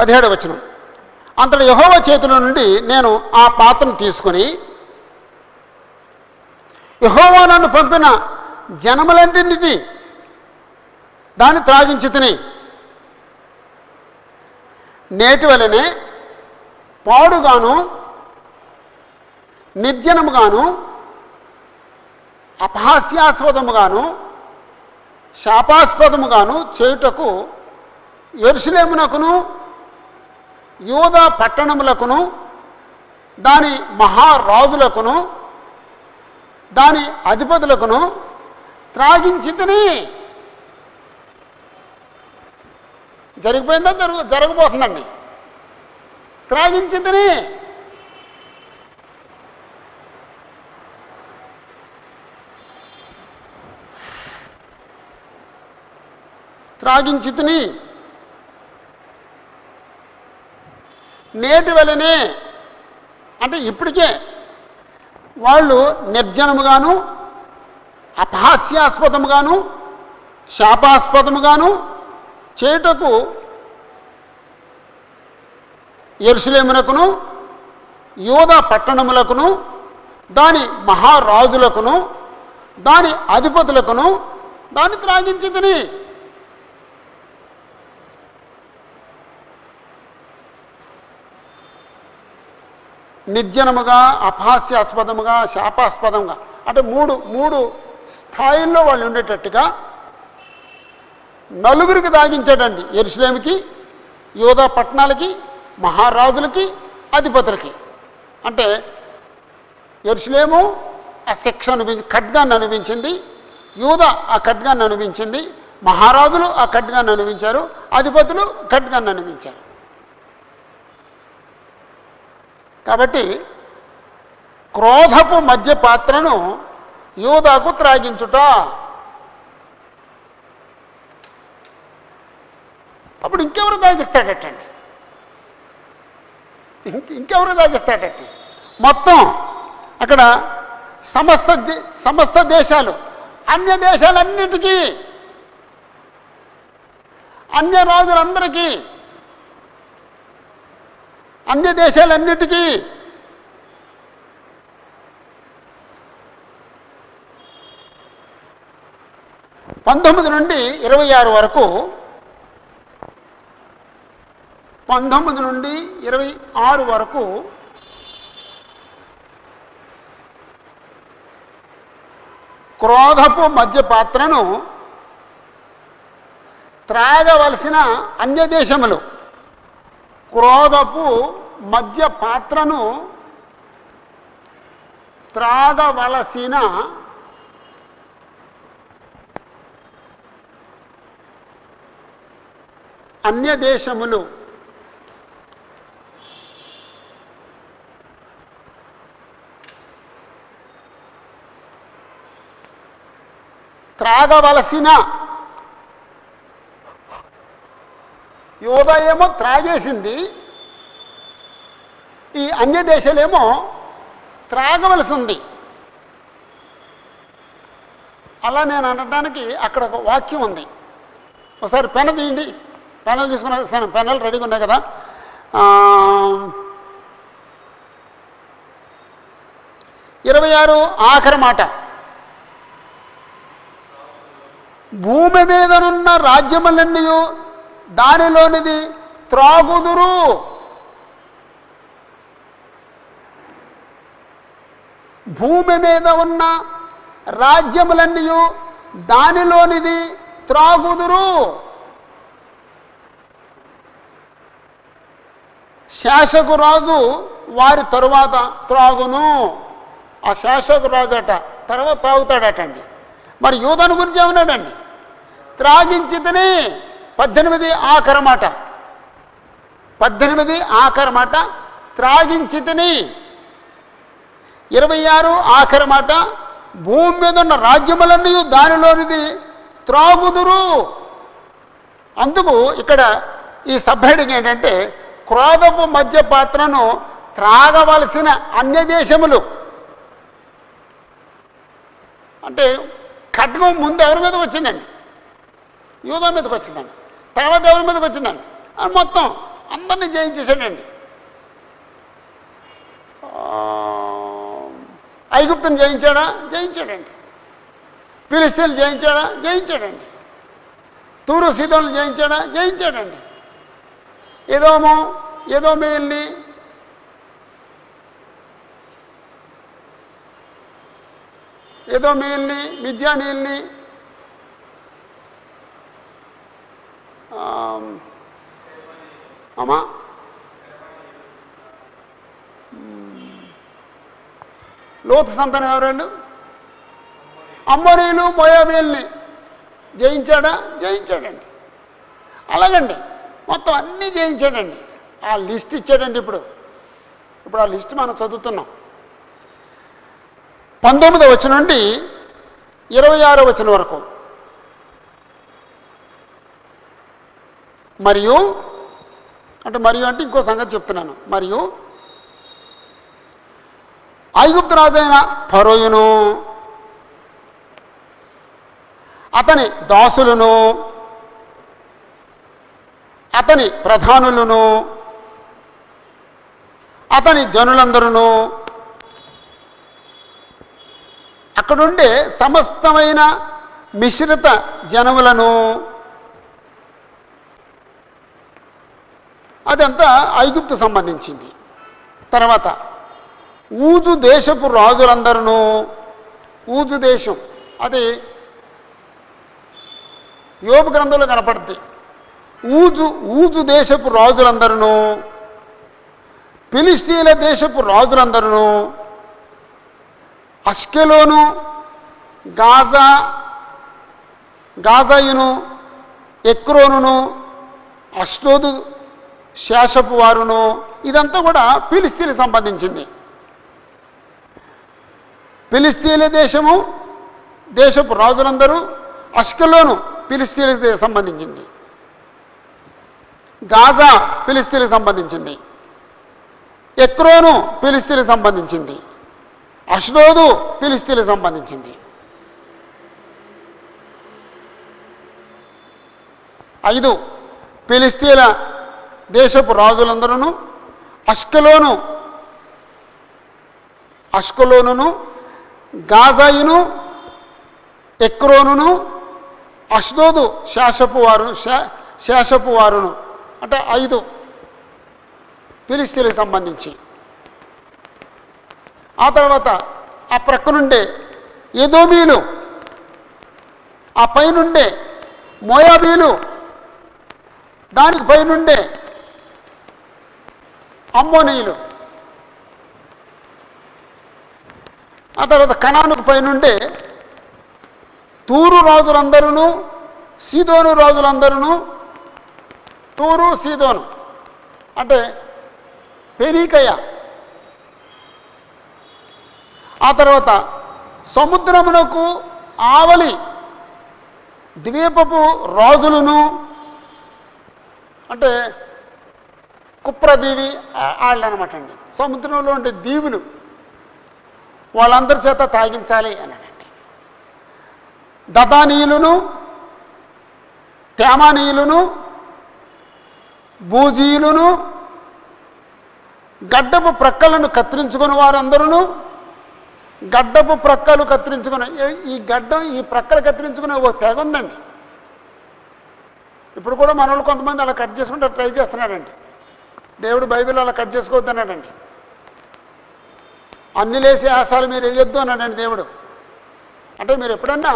17వ వచనం. అంతటి యెహోవా చేతుల నుండి నేను ఆ పాత్రను తీసుకుని యెహోవా నన్ను పంపిన జనములన్నింటినీ దాన్ని త్రాగించితిని. నేటి వలనే పాడుగాను నిర్జనముగాను అపహాస్యాస్పదముగాను శాపాస్పదముగాను చేయుటకు యెరూషలేమునకును యూదా పట్టణములకును దాని మహారాజులకును దాని అధిపతులకును త్రాగించితిని. జరిగిపోయిందా? జరగబోతుందండి. త్రాగించితిని. త్రాగించితిని. నేటి వలనే అంటే ఇప్పటికే వాళ్ళు నిర్జనముగాను అపహాస్యాస్పదముగాను శాపాస్పదముగాను చేయుటకు యెరూషలేమునకును యూదా పట్టణములకును దాని మహారాజులకును దాని అధిపతులకును దాన్ని త్రాగించితిని. నిర్జనముగా అపహాస్యాస్పదముగా శాపాస్పదంగా అంటే మూడు స్థాయిల్లో వాళ్ళు ఉండేటట్టుగా నలుగురికి దాగించాడండి. యెరూషలేముకి యూదా పట్టణాలకి మహారాజులకి అధిపతులకి. అంటే యెరూషలేము ఆ శిక్ష ఖడ్గాన్ని అనుభవించింది, యూదా ఆ ఖడ్గాన్ని అనుభవించింది, మహారాజులు ఆ ఖడ్గాన్ని అనుభవించారు, అధిపతులు ఖడ్గాన్ని అనుభవించారు. కాబట్టి క్రోధపు మధ్య పాత్రను యూదాకు త్రాగించుట. అప్పుడు ఇంకెవరు తాగిస్తాడటండి? ఇంకెవరు తాగిస్తాడట? మొత్తం అక్కడ సమస్త దేశాలు, అన్య దేశాలన్నిటికీ, అన్య రాజులందరికీ, అన్య దేశాలన్నిటికీ పంతొమ్మిది నుండి 26 వరకు 19 నుండి 26 వరకు క్రోధపు మధ్య పాత్రను త్రాగవలసిన అన్య దేశములు, క్రోధపు మధ్య పాత్రను త్రాగవలసిన అన్య దేశములు త్రాగవలసిన. యూదా ఏమో త్రాగేసింది, ఈ అన్య దేశాలేమో త్రాగవలసి ఉంది. అలా నేను అనడానికి అక్కడ ఒక వాక్యం ఉంది. ఒకసారి పెన్ తీయండి. పెన్నులు తీసుకున్నా, పెన్నులు రెడీగా ఉన్నాయి కదా. 26 ఆఖరి మాట. భూమి మీదనున్న రాజ్యములన్నీ దానిలోనిది త్రాగుదురు. భూమి మీద ఉన్న రాజ్యములన్నీ దానిలోనిది త్రాగుదురు. శాసకు రాజు వారి తరువాత త్రాగును. ఆ శాసకు రాజు అట తర్వాత తాగుతాడటండి. మరి యూదాను గురించి ఏమన్నాడండి? త్రాగించితిని. 18 ఆఖరి మాట. 18 ఆఖరి మాట త్రాగించితిని. 26 ఆఖరి మాట భూమి మీద ఉన్న రాజ్యములన్నీ దానిలోనిది త్రాగుదురు. అందుకు ఇక్కడ ఈ సబ్ హెడ్డింగ్ ఏంటంటే క్రోధపు మధ్య పాత్రను త్రాగవలసిన అన్య దేశములు. అంటే ఖడ్గం ముందు ఎవరి మీదకి వచ్చిందండి? యూదా మీదకి వచ్చిందండి. తర్వాత ఎవరి మీదకి వచ్చిందండి? మొత్తం అందరినీ జయించేశాడండి. ఐగుప్తుని జయించాడా? జయించాడండి. ఫిలిష్తీయులను జయించాడా? జయించాడండి. తూరు సీదోను జయించాడా? జయించాడండి. ఎదోమీయుల్ని మిద్యానీయుల్ని లోతు సంతానం ఎవరండు? అమ్మోనీయులు మోయాబీయుల్ని జయించాడా? జయించాడండి. అలాగండి మొత్తం అన్నీ జయించాడండి. ఆ లిస్ట్ ఇచ్చాడండి. ఇప్పుడు ఆ లిస్ట్ మనం చదువుతున్నాం. 19వ వచనం నుండి 26వ వచనం వరకు. మరియు అంటే ఇంకో సంగతి చెప్తున్నాను. మరియు ఐగుప్తు రాజైన ఫరోయును అతని దాసులను అతని ప్రధానులను అతని జనులందరూ అక్కడుండే సమస్తమైన మిశ్రిత జనములను, అదంతా ఐగుప్తు సంబంధించింది. తర్వాత ఊజు దేశపు రాజులందరూ, ఊజు దేశం అది యోబు గ్రంథంలో కనపడుతుంది. ఊజు దేశపు రాజులందరూ, ఫిలిష్తీయుల దేశపు రాజులందరూ, అష్కెలోను, గాజాయును, ఎక్రోనును, అష్డోదు శేషపు వారును, ఇదంతా కూడా ఫిలిష్తీయులకు సంబంధించింది. ఫిలిష్తీయుల దేశపు రాజులందరూ, అష్కెలోను ఫిలిష్తీయులకు సంబంధించింది, గాజా ఫిలిష్తీయులకు సంబంధించింది, ఎక్రోను ఫిలిష్తీయులకు సంబంధించింది, అష్డోదు ఫిలిష్తీయులకు సంబంధించింది. 5 ఫిలిష్తీయుల దేశపు రాజులందరూ, అష్కెలోనును, గాజాయును, ఎక్రోనును, అష్డోదు శేషపు వారును, అంటే 5 ఫిలిష్తీయులకు సంబంధించి. ఆ తర్వాత ఆ ప్రక్కనుండే ఎదోమీయులు, ఆ పైనుండే మోయాబీలు, దానికి పైనుండే అమ్మోనీయులు, ఆ తర్వాత కనానుకు పైనుండే తూరు రాజులందరూ, సీదోను రాజులందరూ. తూరు సీదోను అంటే పెరీకయ. ఆ తర్వాత సముద్రమునకు ఆవలి ద్వీపపు రాజులను, అంటే కుప్రదీవి వాళ్ళు అనమాట అండి. సముద్రంలో ఉండే దీవులు వాళ్ళందరి చేత తాగించాలి అన్నాడండి. దదానీయులను, తేమానీయులను, బూజీయులను, గడ్డపు ప్రక్కలను కత్తిరించుకుని వారందరూ, గడ్డపు ప్రక్కలు కత్తిరించుకుని, ఈ ప్రక్కలు కత్తిరించుకునే ఓ తెగ ఉందండి. ఇప్పుడు కూడా మన వాళ్ళు కొంతమంది అలా కట్ చేసుకుంటే ట్రై చేస్తున్నాడండి. దేవుడు బైబిల్ అలా కట్ చేసుకోవద్దన్నాడండి. అన్ని లేసి ఆశాలు మీరు వేయొద్దు అన్నాడండి దేవుడు. అంటే మీరు ఎప్పుడన్నా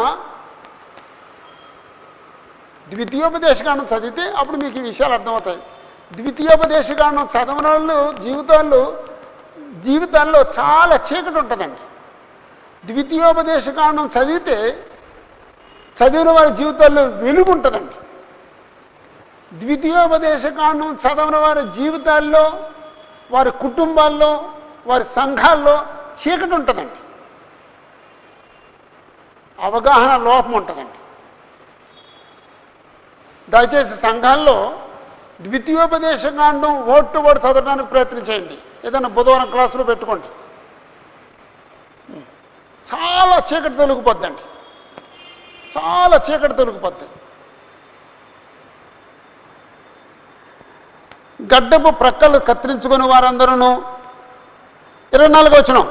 ద్వితీయోపదేశకాండం చదివితే అప్పుడు మీకు ఈ విషయాలు అర్థమవుతాయి. ద్వితీయోపదేశకాండం చదవని వాళ్ళు జీవితాల్లో చాలా చీకటి ఉంటుందండి. ద్వితీయోపదేశకాండం చదివిన వారి జీవితాల్లో వెలుగు ఉంటుందండి. ద్వితీయోపదేశకాండం చదవని వారి జీవితాల్లో, వారి కుటుంబాల్లో, వారి సంఘాల్లో చీకటి ఉంటుందండి. అవగాహన లోపం ఉంటుందండి. దయచేసి సంఘాల్లో ద్వితీయోపదేశకాండం వర్డ్ టు వర్డ్ చదవడానికి ప్రయత్నం చేయండి. ఏదైనా బుధవారం క్లాసులో పెట్టుకోండి. చాలా చీకటి తొలగిపోద్దండి. చాలా చీకటి తొలగిపోద్ది. గడ్డపు ప్రక్కలు కత్తిరించుకుని వారందరూ. 24వ వచనం,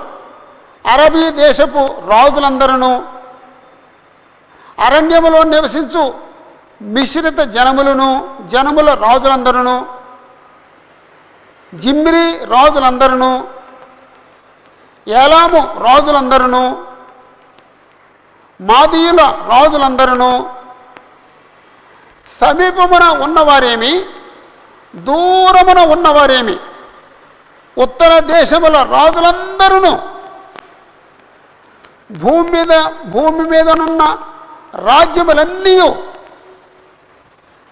అరబీ దేశపు రాజులందరూ, అరణ్యములో నివసించు మిశ్రిత జనముల రాజులందరూ, జిమ్రీ రాజులందరూ, ఏలాము రాజులందరూ, మాదీయుల రాజులందరూ, సమీపమున ఉన్నవారేమి దూరమున ఉన్నవారేమి, ఉత్తర దేశముల రాజులందరూ, భూమి మీదనున్న రాజ్యములన్నీ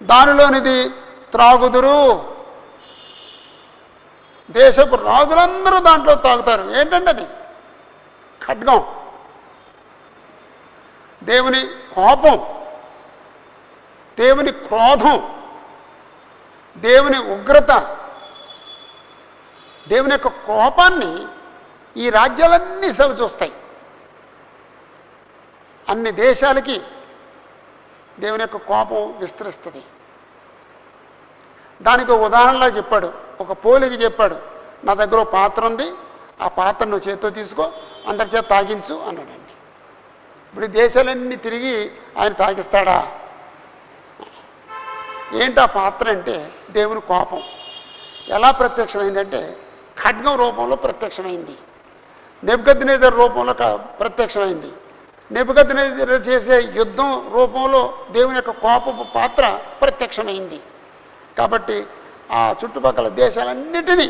దానిలోనిది త్రాగుదురు. దేశపు రాజులందరూ దాంట్లో తాగుతారు. ఏంటంటే అది ఖడ్గం, దేవుని కోపం, దేవుని క్రోధం, దేవుని ఉగ్రత, దేవుని యొక్క కోపాన్ని ఈ రాజ్యాలన్నీ సవి చూస్తాయి. అన్ని దేశాలకి దేవుని యొక్క కోపం విస్తరిస్తుంది. దానికి ఉదాహరణలా చెప్పాడు, ఒక పోలికి చెప్పాడు. నా దగ్గర ఒక పాత్ర ఉంది, ఆ పాత్ర నువ్వు చేతితో తీసుకో, అందరి చేత తాగించు అన్నాడండి. ఇప్పుడు ఈ దేశాలన్నీ తిరిగి ఆయన తాగిస్తాడా? ఏంటి ఆ పాత్ర అంటే దేవుని కోపం. ఎలా ప్రత్యక్షమైందంటే ఖడ్గం రూపంలో ప్రత్యక్షమైంది, నెబుకద్నెజరు రూపంలో ప్రత్యక్షమైంది. నెబుకద్నెజరు చేసే యుద్ధం రూపంలో దేవుని యొక్క కోపపు పాత్ర ప్రత్యక్షమైంది. కాబట్టి ఆ చుట్టుపక్కల దేశాలన్నిటినీ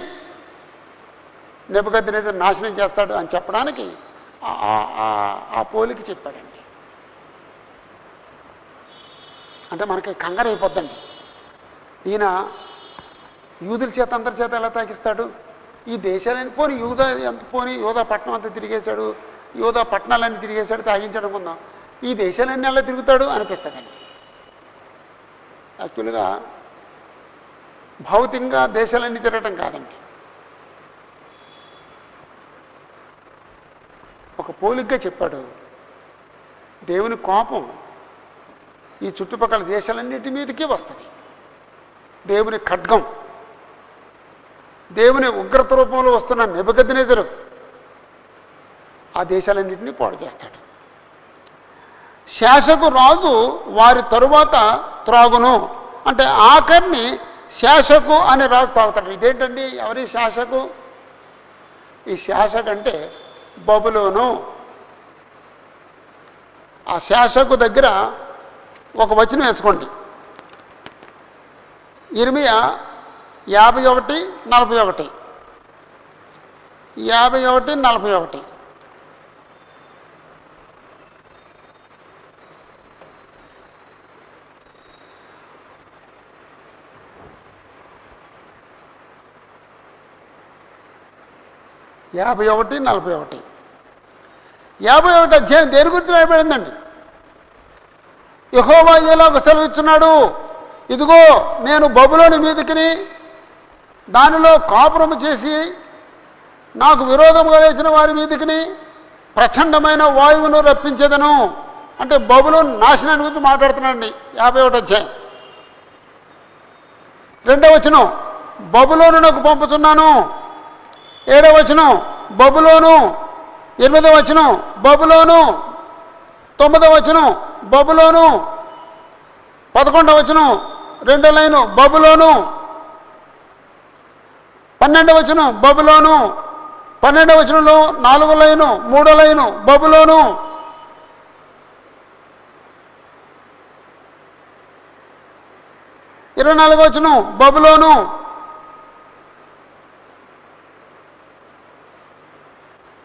నెబుకద్నెజరు నాశనం చేస్తాడు అని చెప్పడానికి ఆ పోలికి చెప్పాడండి. అంటే మనకి కంగారు అయిపోద్దండి. ఈయన యూదుల చేత అందరి చేత ఎలా తాకిస్తాడు? ఈ దేశాలని పోని యూదా పట్టణం అంతా తిరిగేశాడు, యూదా పట్టణాలన్నీ తిరిగేశాడు, తాగించాడు అనుకుందాం. ఈ దేశాలన్నీ ఎలా తిరుగుతాడు అనిపిస్తుందండి. యాక్చువల్గా భౌతికంగా దేశాలన్నీ తిరగటం కాదండి, ఒక పోలికగా చెప్పాడు. దేవుని కోపం ఈ చుట్టుపక్కల దేశాలన్నిటి మీదకి వస్తుంది. దేవుని ఖడ్గం, దేవుని ఉగ్రత రూపంలో వస్తున్న నెబుకద్నెజరు ఆ దేశాలన్నింటినీ పాడు చేస్తాడు. శాసకు రాజు వారి తరువాత త్రాగును అంటే ఆఖరిని శాసకు అనే రాజు తాగుతాడు. ఇదేంటండి, ఎవరి శాసకు? ఈ శాసకు అంటే బబులోను. ఆ శాసకు దగ్గర ఒక వచనం వేసుకోండి, ఇర్మియా 51:41. 51:41. అధ్యాయం దేని గురించి రాయబడిందండి? యెహోవా ఇలాగ సెలవిస్తున్నాడు, ఇదిగో నేను బబులోను మీదికిని దానిలో కాపురము చేసి నాకు విరోధముగా వేసిన వారి మీదికిని ప్రచండమైన వాయువును రప్పించేదను. అంటే బబులోను నాశనాన్ని గురించి మాట్లాడుతున్నాడండి. 51 అధ్యాయం 2వ వచనం, బబులోను నాకు పంపుచున్నాను. 7వ వచనం బబులోను. 8వ వచనం బబులోను. 9వ వచనం బబులోను. 11వ వచనం 2వ లైను బబులోను. 12వ వచనం బబులోను. 12వ వచనంలో 4వ లైను 3వ లైను బబులోను. 24వ వచనం బబులోను.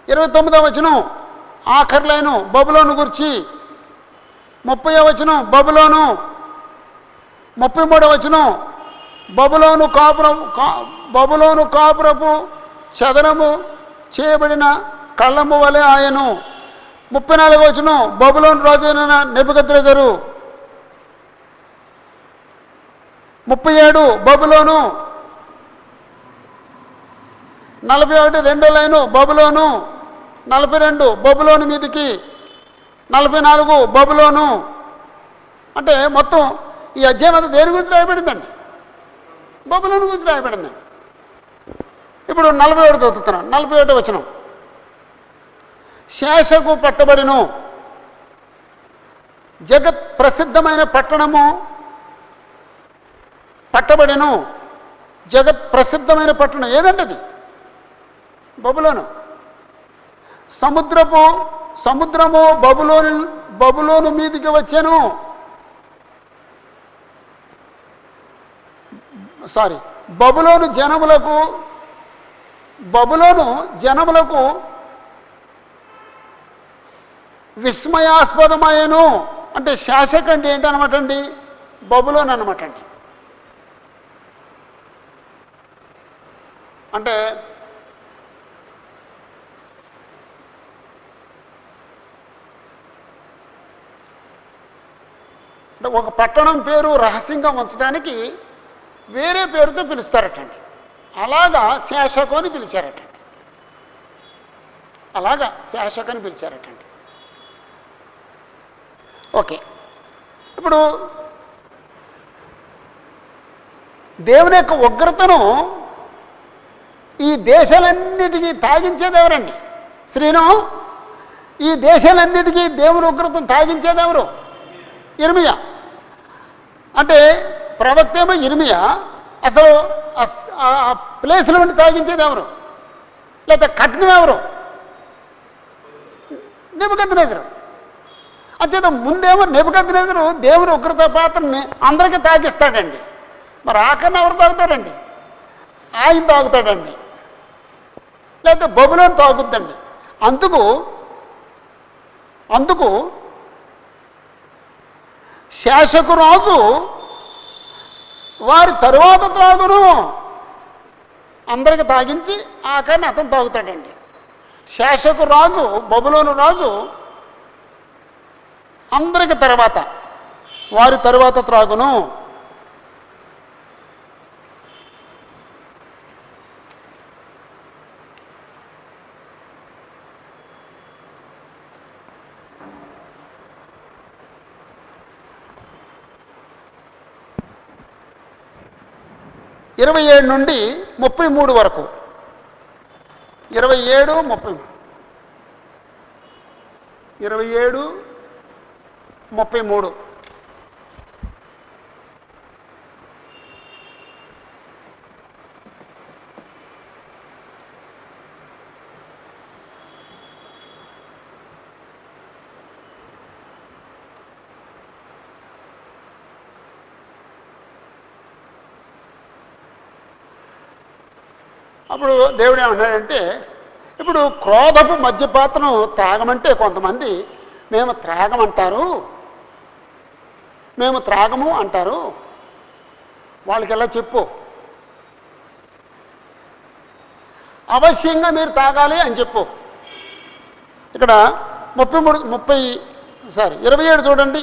29వ వచనం ఆఖరి లైను బబులోను గురించి. 30వ వచనం బబులోను. 33వ వచనం బబులోను కాపురపు చదనము చేయబడిన కళ్ళము వలె ఆయను. 34వ వచనం బబులోను రాజు అయిన నెబుకద్నెజరు. 37 బబులోను. 41 2వ లైను బబులోను. 42 బబులోను మీదికి. 44 బబులోను. అంటే మొత్తం ఈ అధ్యాయం అంతా దేని గురించి రాయబడిందండి? బబులోను గురించి రాయబడింది. ఇప్పుడు 47 చదువుతున్నాను. 47 వచనం, శేషకు పట్టబడిను, జగత్ ప్రసిద్ధమైన పట్టణము పట్టబడిను. జగత్ ప్రసిద్ధమైన పట్టణం ఏదండి అది? బబులోను. సముద్రము బబులోను మీదికి వచ్చాను. బబులోను జనములకు విస్మయాస్పదమయ్యను. అంటే శాసక అంటే ఏంటనమాట అండి? బబులోన్ అనమాట అండి. అంటే ఒక పట్టణం పేరు రహస్యంగా ఉంచడానికి వేరే పేరుతో పిలుస్తారటండి. అలాగా శాసకు అని పిలిచారటండి. ఓకే, ఇప్పుడు దేవుని యొక్క ఉగ్రతను ఈ దేశాలన్నిటికీ తాగించేది ఎవరండి? శ్రీను, ఈ దేశాలన్నిటికీ దేవుని ఉగ్రతను తాగించేది ఎవరు? ఇర్మియా. అంటే ప్రవక్త ఏమో ఇర్మియా. అసలు ఆ ప్లేస్ల వంటి తాగించేది ఎవరు? లేకపోతే కట్నం ఎవరు? నెబుకద్నెజరు. అంచేత ముందేమో నెబుకద్నెజరు దేవుని ఉగ్రత పాత్రని అందరికీ తాగిస్తాడండి. మరి ఆఖరిని ఎవరు తాగుతాడండి? ఆయన తాగుతాడండి, లేకపోతే బబులోను తాగుద్దండి. అందుకు శాసకు రాజు వారి తరువాత త్రాగును, అందరికి తాగించి ఆఖరిని అతను తాగుతాడండి. శాసకు రాజు, బబులోను రాజు అందరికి తర్వాత, వారి తరువాత త్రాగును. ఇరవై 27 నుండి 33 వరకు. 27, 33. అప్పుడు దేవుడు ఏమన్నాడంటే, ఇప్పుడు క్రోధపు మద్యపాత్రను త్రాగమంటే కొంతమంది మేము త్రాగము అంటారు. వాళ్ళకి ఎలా చెప్పు, అవశ్యంగా మీరు తాగాలి అని చెప్పు. ఇక్కడ 27 చూడండి.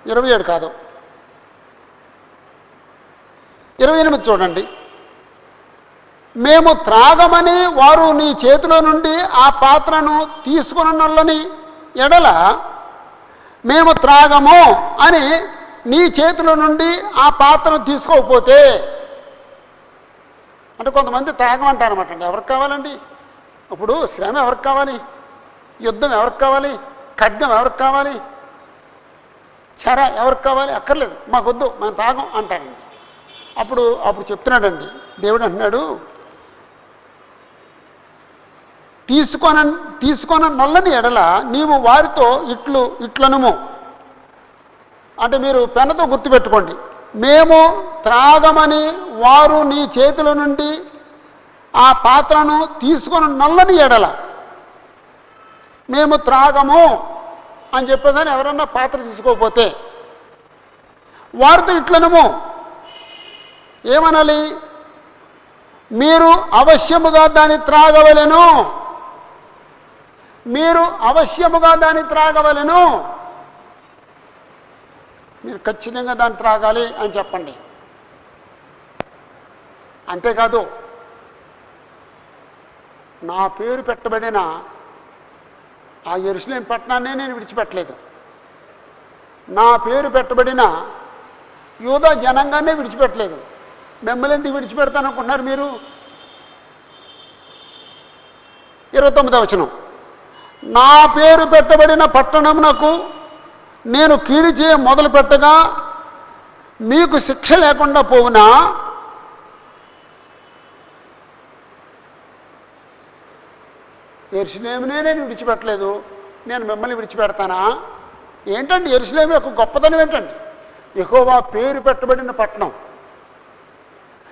27 కాదు, 28 చూడండి. మేము త్రాగమని వారు నీ చేతిలో నుండి ఆ పాత్రను తీసుకున్నొల్లని ఎడల, మేము త్రాగము అని నీ చేతిలో నుండి ఆ పాత్రను తీసుకోకపోతే, అంటే కొంతమంది త్రాగమంటారన్నమాట అండి. ఎవరికి కావాలండి? ఇప్పుడు శ్రమ ఎవరికి కావాలి? యుద్ధం ఎవరికి కావాలి? ఖడ్గం ఎవరికి కావాలి? చెర ఎవరికి కావాలి? అక్కర్లేదు, మాకొద్దు, మేము తాగం అంటారండి. అప్పుడు చెప్తున్నాడండి దేవుడు, అంటున్నాడు, తీసుకొన నొల్లని ఎడల నీవు వారితో ఇట్లనుము. అంటే మీరు పెన్నతో గుర్తుపెట్టుకోండి. మేము త్రాగమని వారు నీ చేతుల నుండి ఆ పాత్రను తీసుకొని నొల్లని ఎడల, మేము త్రాగము అని చెప్పేదని ఎవరన్నా పాత్ర తీసుకోకపోతే వారితో ఇట్లనుము. ఏమనాలి? మీరు అవశ్యముగా దాన్ని త్రాగవలెను, మీరు ఖచ్చితంగా దాన్ని త్రాగాలి అని చెప్పండి. అంతేకాదు, నా పేరు పెట్టబడిన ఆ యెరూషలేము పట్టణాన్నే నేను విడిచిపెట్టలేదు. నా పేరు పెట్టబడిన యూదా జనాంగాన్నే విడిచిపెట్టలేదు. మిమ్మల్ని ఎందుకు విడిచిపెడతాననుకుంటున్నారు మీరు? 29వ వచనం, నా పేరు పెట్టబడిన పట్టణమునకు నేను కీడు చేయ మొదలు పెట్టగా మీకు శిక్ష లేకుండా పోవునా? యెరూషలేమునే నేను విడిచిపెట్టలేదు, నేను మిమ్మల్ని విడిచిపెడతానా? ఏంటండి యెరూషలేము యొక్క గొప్పతనం ఏంటండి? యెహోవా పేరు పెట్టబడిన పట్టణం.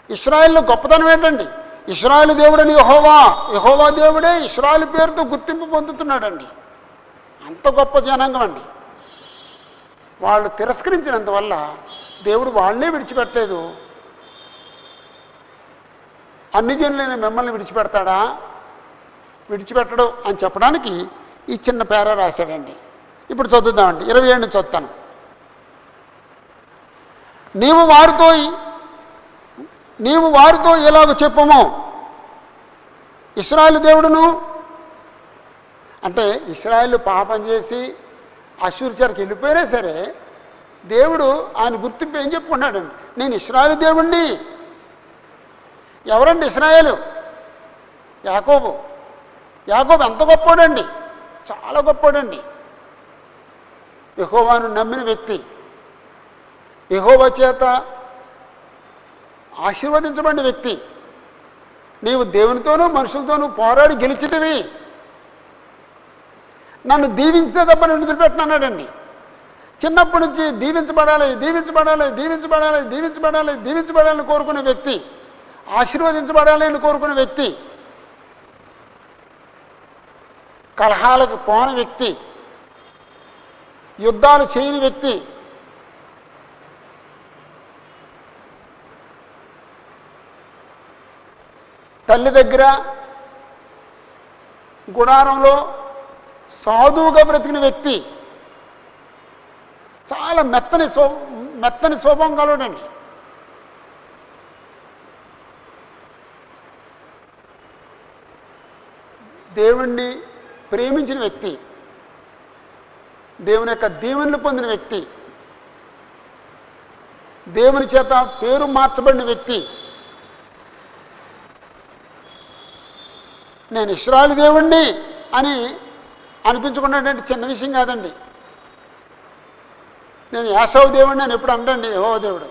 ఇశ్రాయేలు గొప్పతనం ఏంటండి? ఇశ్రాయేలు దేవుడని యెహోవా దేవుడే ఇశ్రాయేలు పేరుతో గుర్తింపు పొందుతున్నాడండి. అంత గొప్ప జనాంగం అండి. వాళ్ళు తిరస్కరించినందువల్ల దేవుడు వాళ్ళనే విడిచిపెట్టలేదు. అన్ని జనులైన మిమ్మల్ని విడిచిపెడతాడా? విడిచిపెట్టడు అని చెప్పడానికి ఈ చిన్న పేర రాశాడండి. ఇప్పుడు చదువుదామండి. 27 నుంచి చదువుతాను. నీవు వారితో ఎలాగ చెప్పము, ఇశ్రాయేలు దేవుడును, అంటే ఇశ్రాయేలు పాపం చేసి అష్షూరు చెరకు వెళ్ళిపోయినా సరే దేవుడు ఆయన గుర్తింపు ఏం చెప్పుకున్నాడండి? నేను ఇశ్రాయేలు దేవుణ్ణి. ఎవరండి ఇశ్రాయేలు? యాకోబు. యాకోబు ఎంత గొప్పోడండి, చాలా గొప్పోడండి. యెహోవాను నమ్మిన వ్యక్తి, యెహోవా చేత ఆశీర్వదించబడిన వ్యక్తి. నీవు దేవునితోనూ మనుషులతోనూ పోరాడి గెలిచితివి, నన్ను దీవించితే తప్ప నన్ను వదిలిపెట్టనన్నాడండి. చిన్నప్పటి నుంచి దీవించబడాలి దీవించబడాలి దీవించబడాలి దీవించబడాలి దీవించబడాలని కోరుకునే వ్యక్తి, ఆశీర్వదించబడాలి అని కోరుకునే వ్యక్తి, కలహాలకు పోని వ్యక్తి, యుద్ధాలు చేయని వ్యక్తి, తల్లి దగ్గర గుడారంలో సాధువుగా బ్రతికిన వ్యక్తి, చాలా మెత్తని స్వభావం కలవడండి. దేవుణ్ణి ప్రేమించిన వ్యక్తి, దేవుని యొక్క దీవెనలు పొందిన వ్యక్తి, దేవుని చేత పేరు మార్చబడిన వ్యక్తి. నేను ఇశ్రాయేలు దేవుణ్ణి అని అనిపించుకున్నటువంటి చిన్న విషయం కాదండి. నేను యాషావు దేవుణ్ణి అని ఎప్పుడు అంటండి యెహోవా దేవుడు.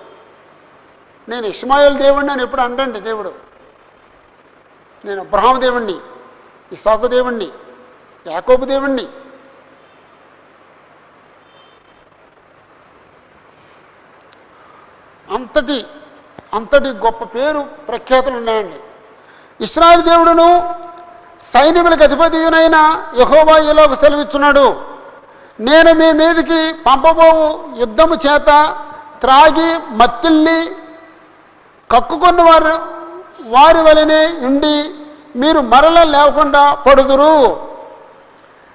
నేను ఇష్మాయేలు దేవుణ్ణి అని ఎప్పుడు అంటండి దేవుడు. నేను అబ్రహాము దేవుణ్ణి, ఇస్సాకు దేవుణ్ణి, యాకోబు దేవుణ్ణి. అంతటి గొప్ప పేరు ప్రఖ్యాతులు ఉన్నాయండి. ఇశ్రాయేలు దేవుడును సైన్యములకు అధిపతియునైన యెహోవా ఇలాగ సెలవిచ్చున్నాడు, నేను మీ మీదికి పంపబోవు యుద్ధము చేత త్రాగి మత్తిల్లి కక్కుకున్న వారి వలనే ఉండి మీరు మరల లేకుండా పడుదురు.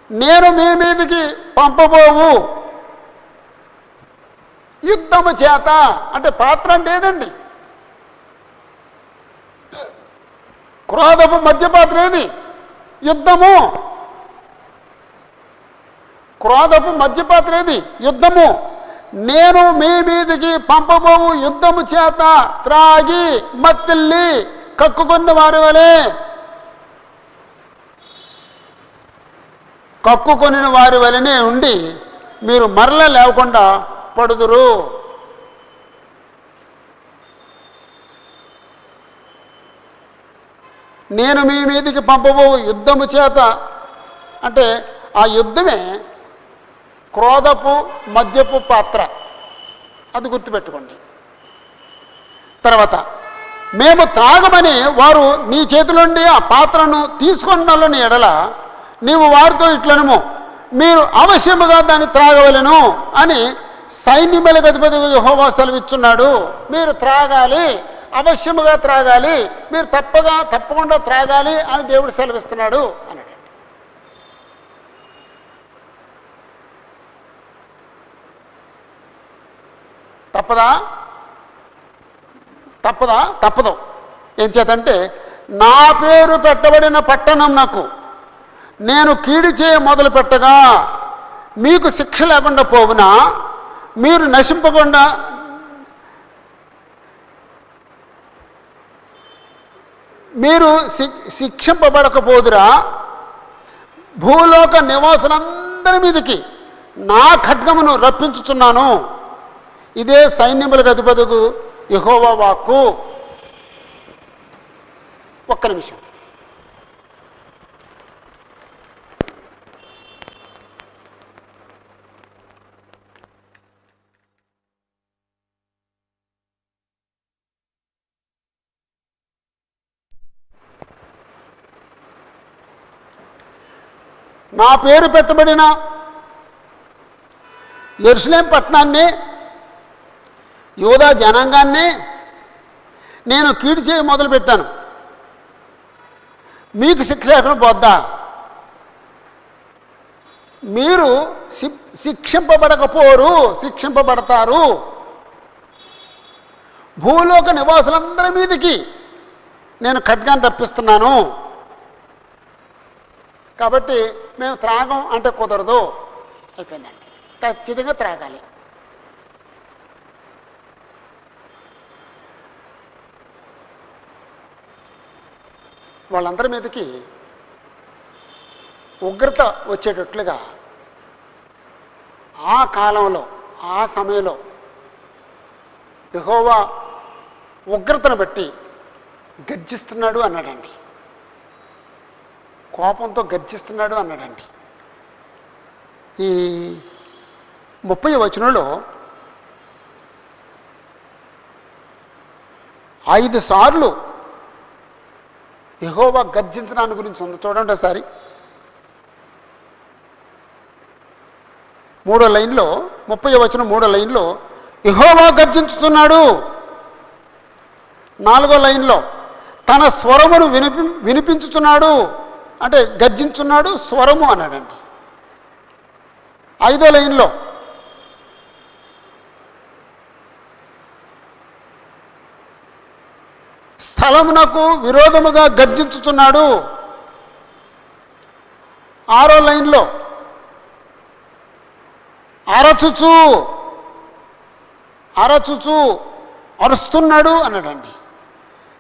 నేను మీ మీదికి పంపబోవు యుద్ధము చేత అంటే పాత్ర అంటే ఏదండి? క్రోధపు మధ్యపాత్ర ఏది? యుద్ధము. క్రోధపు మధ్యపాత్ర ఏది? యుద్ధము. నేను మీ మీదికి పంపబోవు యుద్ధము చేత త్రాగి మత్తిల్లి కక్కుకున్న వారి వలె, కక్కుకొని వారి వలనే ఉండి మీరు మరల లేకుండా పడుదురు. నేను మీ మీదికి పంపబోవు యుద్ధము చేత అంటే ఆ యుద్ధమే క్రోధపు మద్యపు పాత్ర, అది గుర్తుపెట్టుకోండి. తర్వాత మేము త్రాగమని వారు నీ చేతిలోండి ఆ పాత్రను తీసుకొన్నలని ఎడల నీవు వారితో ఇట్లనము, మీరు అవశ్యముగా దాన్ని త్రాగవలెను అని సైన్యములకు అధిపతి యెహోవా సెలవిచ్చున్నాడు. మీరు త్రాగాలి, అవశ్యముగా త్రాగాలి, మీరు తప్పకుండా త్రాగాలి అని దేవుడు సెలవిస్తున్నాడు అన్నాడు. తప్పదు. ఏం చేతంటే నా పేరు పెట్టబడిన పట్టణం నాకు నేను కీడు చేయ మొదలు పెట్టగా మీకు శిక్ష లేకుండా పోవునా, మీరు మీరు శిక్షింపబడకపోదురా, భూలోక నివాసులందరి మీదకి నా ఖడ్గమును రప్పించుచున్నాను. ఇదే సైన్యములకు అధిపతికు యెహోవా వాక్కు. ఒక్క నిమిషం. నా పేరు పెట్టబడిన యెరూషలేం పట్టణాన్ని, యూదా జనాంగాన్ని నేను కీడు చేయ మొదలుపెట్టాను. మీకు శిక్ష లేకుండా పోద్దా? మీరు శిక్షింపబడకపోరు, శిక్షింపబడతారు. భూలోక నివాసులందరి మీదకి నేను ఖడ్గాన్ని రప్పిస్తున్నాను. కాబట్టి మేము త్రాగం అంటే కుదరదు, అయిపోయిందండి. ఖచ్చితంగా త్రాగాలి. వాళ్ళందరి మీదకి ఉగ్రత వచ్చేటట్లుగా ఆ కాలంలో, ఆ సమయంలో యెహోవా ఉగ్రతను బట్టి గర్జిస్తున్నాడు అన్నాడండి. కోపంతో గర్జిస్తున్నాడు అన్నాడండి. ఈ 30వ వచనంలో 5 సార్లు యెహోవా గర్జించడాన్ని గురించి ఉంది. చూడండి ఒకసారి. 3వ లైన్లో, 30వ వచనం 3వ లైన్లో యెహోవా గర్జించుతున్నాడు. 4వ లైన్లో తన స్వరమును వినిపించుచున్నాడు, అంటే గర్జించున్నాడు, స్వరము అన్నాడండి. 5వ లైన్లో స్థలమునకు విరోధముగా గర్జించుచున్నాడు. 6వ లైన్లో అరచుచు అరుస్తున్నాడు అన్నాడండి.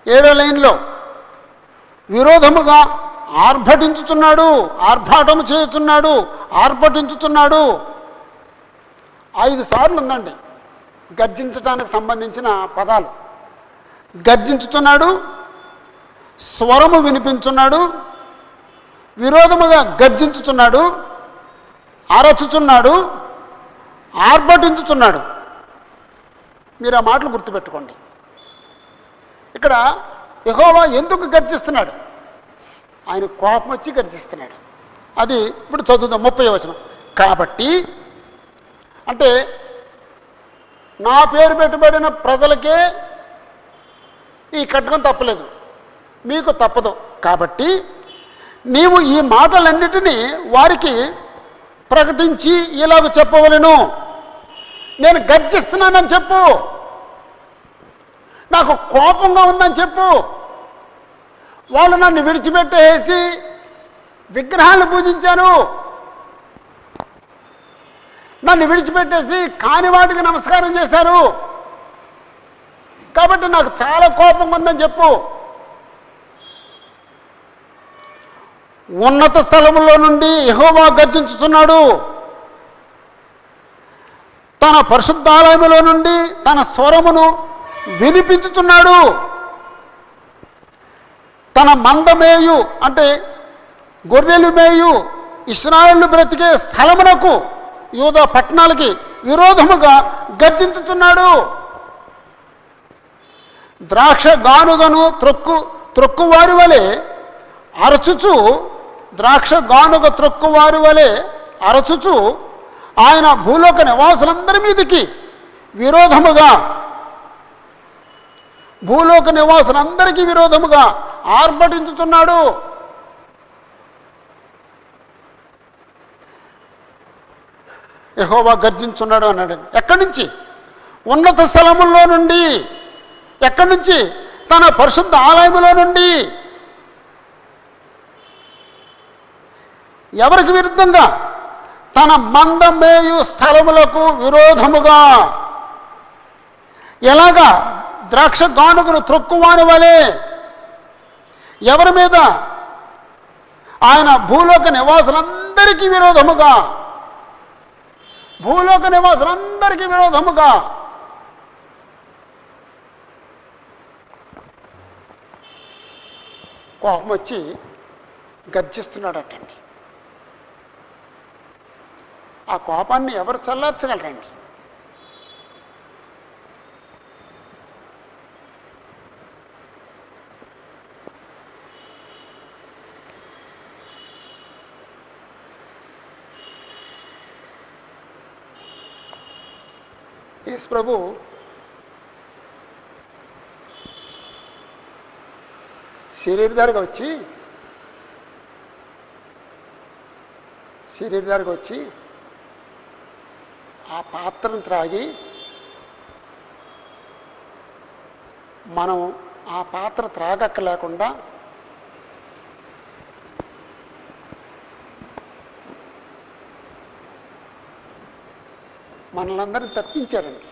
7వ లైన్లో విరోధముగా ఆర్భటించుచున్నాడు, ఆర్భాటము చేయుచున్నాడు, ఆర్భటించుచున్నాడు. 5 సార్లు ఉందండి గర్జించటానికి సంబంధించిన పదాలు. గర్జించుచున్నాడు, స్వరము వినిపించున్నాడు, విరోధముగా గర్జించుచున్నాడు, అరచుచున్నాడు, ఆర్భటించుచున్నాడు. మీరు ఆ మాటలు గుర్తుపెట్టుకోండి. ఇక్కడ యెహోవా ఎందుకు గర్జిస్తున్నాడు? ఆయన కోపం వచ్చి గర్జిస్తున్నాడు. అది ఇప్పుడు చదువుదాం 30వ వచనం. కాబట్టి అంటే నా పేరు పెట్టబడిన ప్రజలకే ఈ ఖడ్గం తప్పలేదు, మీకు తప్పదు. కాబట్టి నీవు ఈ మాటలన్నిటినీ వారికి ప్రకటించి ఇలాగ చెప్పవలెను. నేను గర్జిస్తున్నానని చెప్పు, నాకు కోపంగా ఉందని చెప్పు. వాళ్ళు నన్ను విడిచిపెట్టేసి విగ్రహాలను పూజించారు, నన్ను విడిచిపెట్టేసి కాని వాటికి నమస్కారం చేశారు, కాబట్టి నాకు చాలా కోపం ఉందని చెప్పు. ఉన్నత స్థలములో నుండి యెహోవా గర్జించుచున్నాడు, తన పరిశుద్ధాలయములో నుండి తన స్వరమును వినిపించుచున్నాడు. తన మందమేయు అంటే గొర్రెలు మేయు ఇశ్రాయేలు బ్రతికే స్థలమునకు, యూదా పట్టణాలకి విరోధముగా గర్జించుచున్నాడు. ద్రాక్ష గానుగను త్రొక్కువారి వలె అరచుచు, ద్రాక్ష గానుగ త్రొక్కువారి వలె అరచుచు ఆయన భూలోక నివాసులందరి మీదకి విరోధముగా, భూలోక నివాసులందరికీ విరోధముగా ఆర్భటించుచున్నాడు. యెహోవా గర్జించున్నాడు అన్నాడు. ఎక్కడి నుంచి? ఉన్నత స్థలముల్లో నుండి. ఎక్కడి నుంచి? తన పరిశుద్ధ ఆలయములో నుండి. ఎవరికి విరుద్ధంగా? తన మందమేయు స్థలములకు విరోధముగా. ఎలాగా? ద్రాక్ష గానుగను త్రొక్కువాని వలె. ఎవరి మీద? ఆయన భూలోక నివాసులందరికీ విరోధముగా, భూలోక నివాసులందరికీ విరోధముగా కోపం వచ్చి గర్జిస్తున్నాడటండి. ఆ కోపాన్ని ఎవరు చల్లార్చగలరండి? యేసు ప్రభు శరీరధారిగా వచ్చి ఆ పాత్రను త్రాగి మనం ఆ పాత్ర త్రాగక్క లేకుండా మనలందరినీ తప్పించారండి.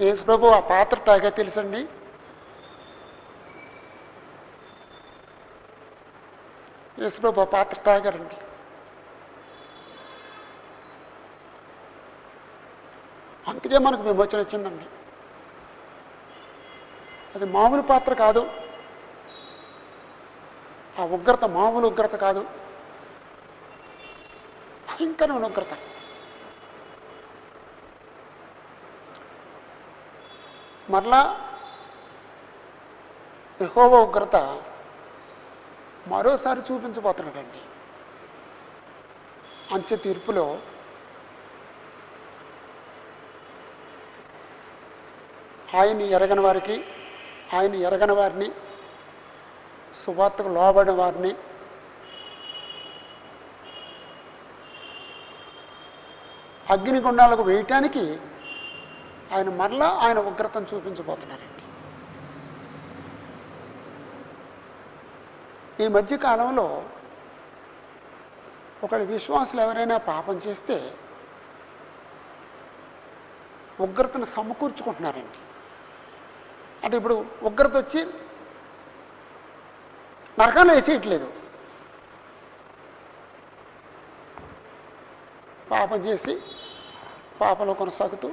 యేసు ప్రభు ఆ పాత్ర తాగా తెలుసండి. యేసు ప్రభు ఆ పాత్ర తాగారండి. అందుకే మనకు విమోచన వచ్చిందండి. అది మామూలు పాత్ర కాదు. ఆ ఉగ్రత మామూలు ఉగ్రత కాదు, భయంకరమైన ఉగ్రత. మరలా యెహోవా ఉగ్రత మరోసారి చూపించబోతున్నాడండి. అంచె తీర్పులో ఆయన్ని ఎరగని వారిని, సువార్తకు లోబడిన వారిని అగ్నిగుండాలకు వేయటానికి ఆయన మరలా ఆయన ఉగ్రతను చూపించబోతున్నారండి. ఈ మధ్యకాలంలో ఒకరి విశ్వాసులు ఎవరైనా పాపం చేస్తే ఉగ్రతను సమకూర్చుకుంటున్నారండి. అంటే ఇప్పుడు ఉగ్రత వచ్చి నరకంలో వేసేయట్లేదు. పాపం చేసి పాపంలో కొనసాగుతూ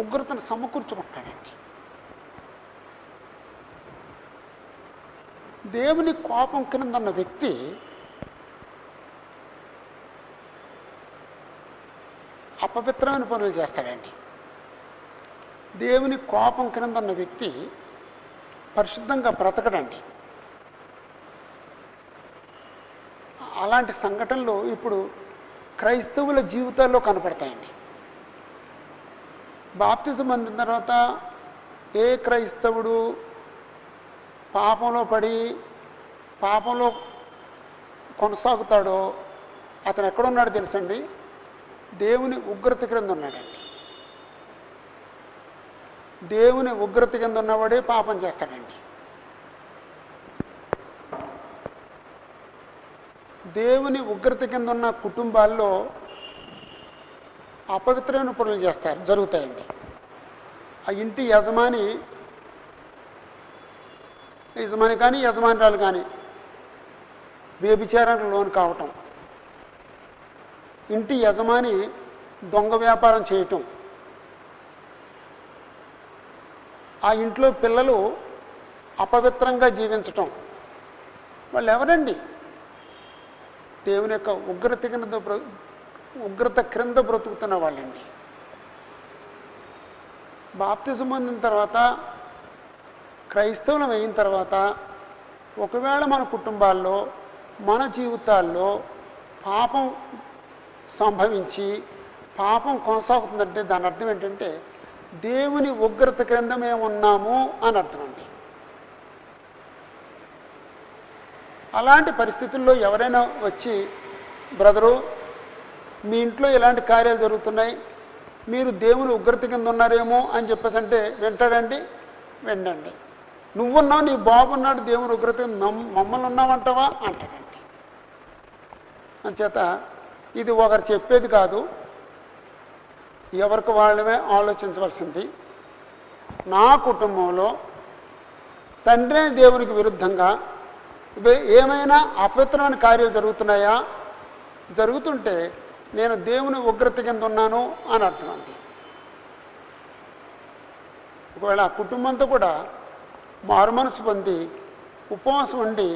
ఉగ్రతను సమకూర్చుకుంటాడండి. దేవుని కోపం కిందన్న వ్యక్తి అపవిత్రమైన పనులు చేస్తాడండి. దేవుని కోపం క్రిందన్న వ్యక్తి పరిశుద్ధంగా బ్రతకడండి. అలాంటి సంఘటనలు ఇప్పుడు క్రైస్తవుల జీవితాల్లో కనపడతాయండి. బాప్తిజం పొందిన తర్వాత ఏ క్రైస్తవుడు పాపంలో పడి పాపంలో కొనసాగుతాడో అతను ఎక్కడున్నాడో తెలుసండి? దేవుని ఉగ్రత క్రింద ఉన్నాడండి. దేవుని ఉగ్రత కింద ఉన్నవాడే పాపం చేస్తాడండి. దేవుని ఉగ్రత కింద ఉన్న కుటుంబాల్లో అపవిత్రమైన పనులు జరుగుతాయండి. ఆ ఇంటి యజమాని కానీ యజమానురాలు కానీ వ్యభిచారానికి లోను కావటం, ఇంటి యజమాని దొంగ వ్యాపారం చేయటం, ఆ ఇంట్లో పిల్లలు అపవిత్రంగా జీవించటం, వాళ్ళు ఎవరండి? దేవుని యొక్క ఉగ్రత క్రింద బ్రతుకుతున్న వాళ్ళండి. బాప్తిజం పొందిన తర్వాత, క్రైస్తవులం అయిన తర్వాత ఒకవేళ మన కుటుంబాల్లో మన జీవితాల్లో పాపం సంభవించి పాపం కొనసాగుతుందంటే దాని అర్థం ఏంటంటే దేవుని ఉగ్రత క్రింద మేము ఉన్నాము అని అర్థం అండి. అలాంటి పరిస్థితుల్లో ఎవరైనా వచ్చి, బ్రదరు మీ ఇంట్లో ఇలాంటి కార్యాలు జరుగుతున్నాయి, మీరు దేవుని ఉగ్రత కింద ఉన్నారేమో అని చెప్పేసి అంటే వింటాడండి? వినండి. నువ్వున్నావు, నీ బాబున్నాడు, దేవుని ఉగ్రత మమ్మల్ని ఉన్నామంటావా అంటాడండి. అంచేత ఇది ఒకరు చెప్పేది కాదు, ఎవరికి వాళ్ళమే ఆలోచించవలసింది. నా కుటుంబంలో తండ్రి దేవునికి విరుద్ధంగా ఏమైనా అపవిత్రమైన కార్యాలు జరుగుతున్నాయా? జరుగుతుంటే నేను దేవుని ఉగ్రత కింద ఉన్నాను అని అర్థం అండి. ఒకవేళ ఆ కుటుంబంతో కూడా మారుమనసు పొంది ఉపవాసం ఉండి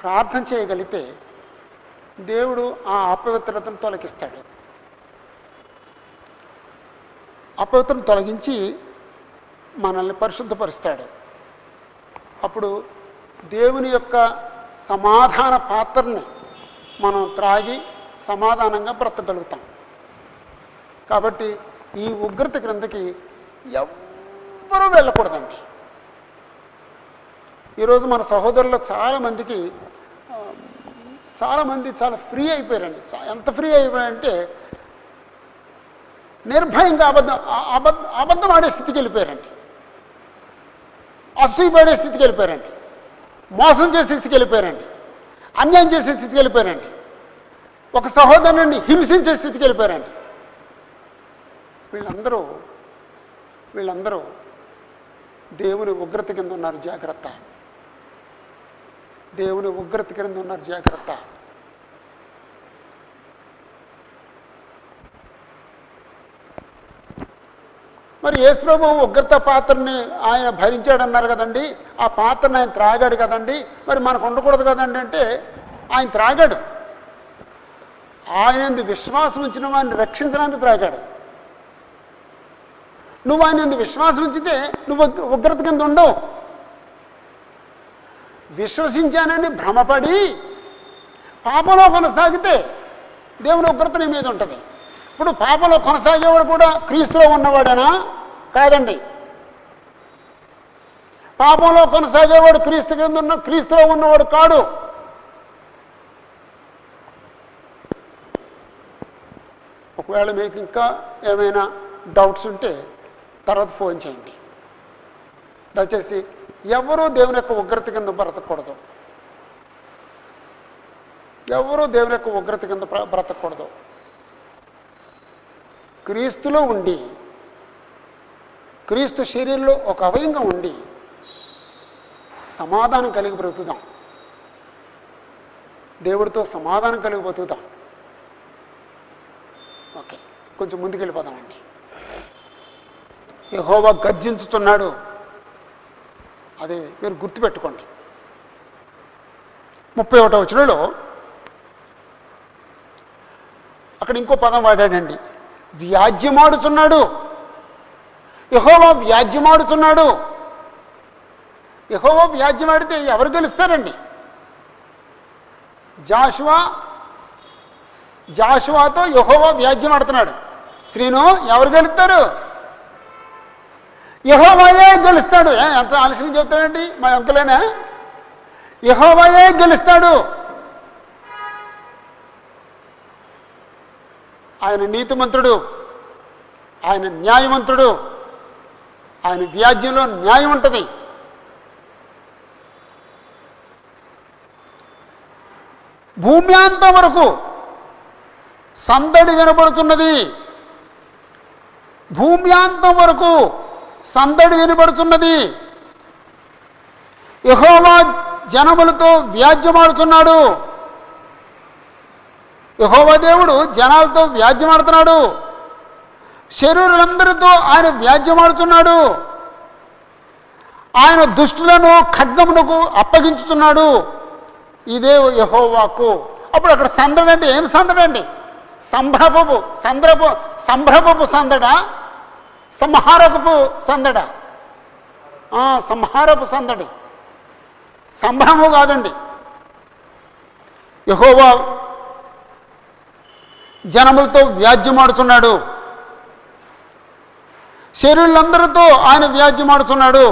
ప్రార్థన చేయగలిగితే దేవుడు ఆ అపవిత్రతను తొలగిస్తాడు. అపవిత్రను తొలగించి మనల్ని పరిశుద్ధపరుస్తాడు. అప్పుడు దేవుని యొక్క సమాధాన పాత్రని మనం త్రాగి సమాధానంగా బ్రతకగలుగుతాం. కాబట్టి ఈ ఉగ్రత క్రిందకి ఎవ్వరూ వెళ్ళకూడదండి. ఈరోజు మన సహోదరులు చాలామంది చాలా ఫ్రీ అయిపోయారండి. ఎంత ఫ్రీ అయిపోయారంటే నిర్భయంగా అబద్ధం ఆడే స్థితికి వెళ్ళిపోయారండి. అసూయపడే స్థితికి వెళ్ళిపోయారండి. మోసం చేసే స్థితికి వెళ్ళిపోయారండి. అన్యాయం చేసే స్థితికి వెళ్ళిపోయారండి. ఒక సహోదరుని హింసించే స్థితికి వెళ్ళిపోయారండి. వీళ్ళందరూ దేవుని ఉగ్రత కింద ఉన్నారు, జాగ్రత్త. దేవుని ఉగ్రత కింద ఉన్నారు, జాగ్రత్త. మరి యేసుప్రభు ఉగ్రత పాత్రని ఆయన భరించాడన్నారు కదండి, ఆ పాత్రని ఆయన త్రాగాడు కదండి, మరి మనకు ఉండకూడదు కదండి అంటే ఆయన త్రాగాడు. ఆయన విశ్వాసం ఉంచిన వాడిని రక్షించడానికి త్రాగాడు. నువ్వు ఆయన విశ్వాసం ఉంచితే నువ్వు ఉగ్రత కింద ఉండవు. విశ్వసించానని భ్రమపడి పాపంలో కొనసాగితే దేవుని ఉగ్రత నీ మీద ఉంటుంది. ఇప్పుడు పాపంలో కొనసాగేవాడు కూడా క్రీస్తులో ఉన్నవాడేనా? కాదండి. పాపంలో కొనసాగేవాడు క్రీస్తులో ఉన్నవాడు కాడు. ఒకవేళ మీకు ఇంకా ఏమైనా డౌట్స్ ఉంటే తర్వాత ఫోన్ చేయండి. దయచేసి ఎవరూ దేవుని యొక్క ఉగ్రత కింద బ్రతకూడదు. ఎవరూ దేవుని యొక్క ఉగ్రత కింద బ్రతకూడదు. క్రీస్తులో ఉండి, క్రీస్తు శరీరంలో ఒక అవయంగా ఉండి సమాధానం కలిగి బ్రతుకుదాం. దేవుడితో సమాధానం కలిగి బ్రతుకుదాం. ఓకే, కొంచెం ముందుకెళ్ళిపోదామండి. యెహోవా గర్జించుచున్నాడు, అది మీరు గుర్తుపెట్టుకోండి. 31వ వచనంలో అక్కడ ఇంకో పదం వాడాడండి, వ్యాజ్యమాడుచున్నాడు. యెహోవా వ్యాజ్యమాడుచున్నాడు. యెహోవా వ్యాజ్యమాడితే ఎవరు గెలుస్తారండి? జాషువాతో యెహోవా వ్యాజ్యమాడుతున్నాడు. శ్రీను, ఎవరు గెలుస్తారు? యెహోవాయే గెలుస్తాడు. ఎంత ఆలస్యం చెప్తాడండి మా అంకులేనా? యెహోవాయే గెలుస్తాడు. ఆయన నీతిమంతుడు, ఆయన న్యాయవంతుడు. ఆయన వ్యాజ్యంలో న్యాయం ఉంటుంది. భూమ్యాంతం వరకు సందడి వినబడుతున్నది. భూమ్యాంతం వరకు సందడి వినబడుతున్నది. యెహోవా జనములతో వ్యాజ్యమాడుతున్నాడు. యెహోవా దేవుడు జనాలతో వ్యాజ్యమాడుతున్నాడు. శరీరులందరితో ఆయన వ్యాజ్యమాడుతున్నాడు. ఆయన దుష్టులను ఖడ్గమునకు అప్పగించుతున్నాడు. ఇదే యెహోవాకు. అప్పుడు అక్కడ సందడి అంటే ఏం సందడి అండి? సంభ్రమపు సందడా? సంహారపు సందడా? సంహారపు సందడి, సంభ్రమం కాదండి. యెహోవా జనములతో వ్యాజ్యమాడుతున్నాడు. శరీరులందరితో ఆయన వ్యాజ్యమాడుతున్నాడు.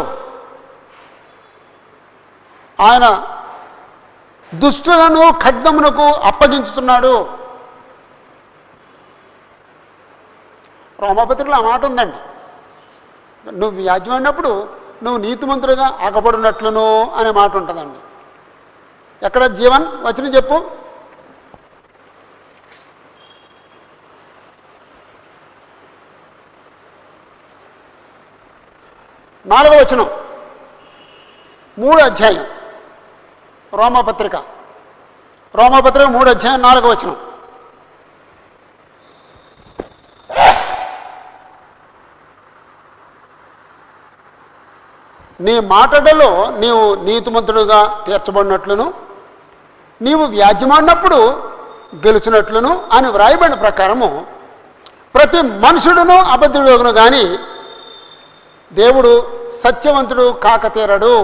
ఆయన దుష్టులను ఖడ్గమునకు అప్పగించుతున్నాడు. రోమపత్రికలో ఆ మాట ఉందండి, నువ్వు వ్యాజ్యమైనప్పుడు నువ్వు నీతిమంతుడిగా ఆగబడినట్లును అనే మాట ఉంటుందండి. ఎక్కడ జీవన్ వచనం చెప్పు. 4వ వచనం 3వ అధ్యాయం రోమాపత్రిక 3వ అధ్యాయం 4వ వచనం. నీ మాటలలో నీవు నీతిమంతుడుగా తీర్చబడినట్లును నీవు వ్యాజ్యమాడినప్పుడు గెలుచున్నట్లును అని వ్రాయబడిన ప్రకారము ప్రతి మనుషుడును అబద్ధుడును కానీ దేవుడు సత్యవంతుడు కాకతీరడు.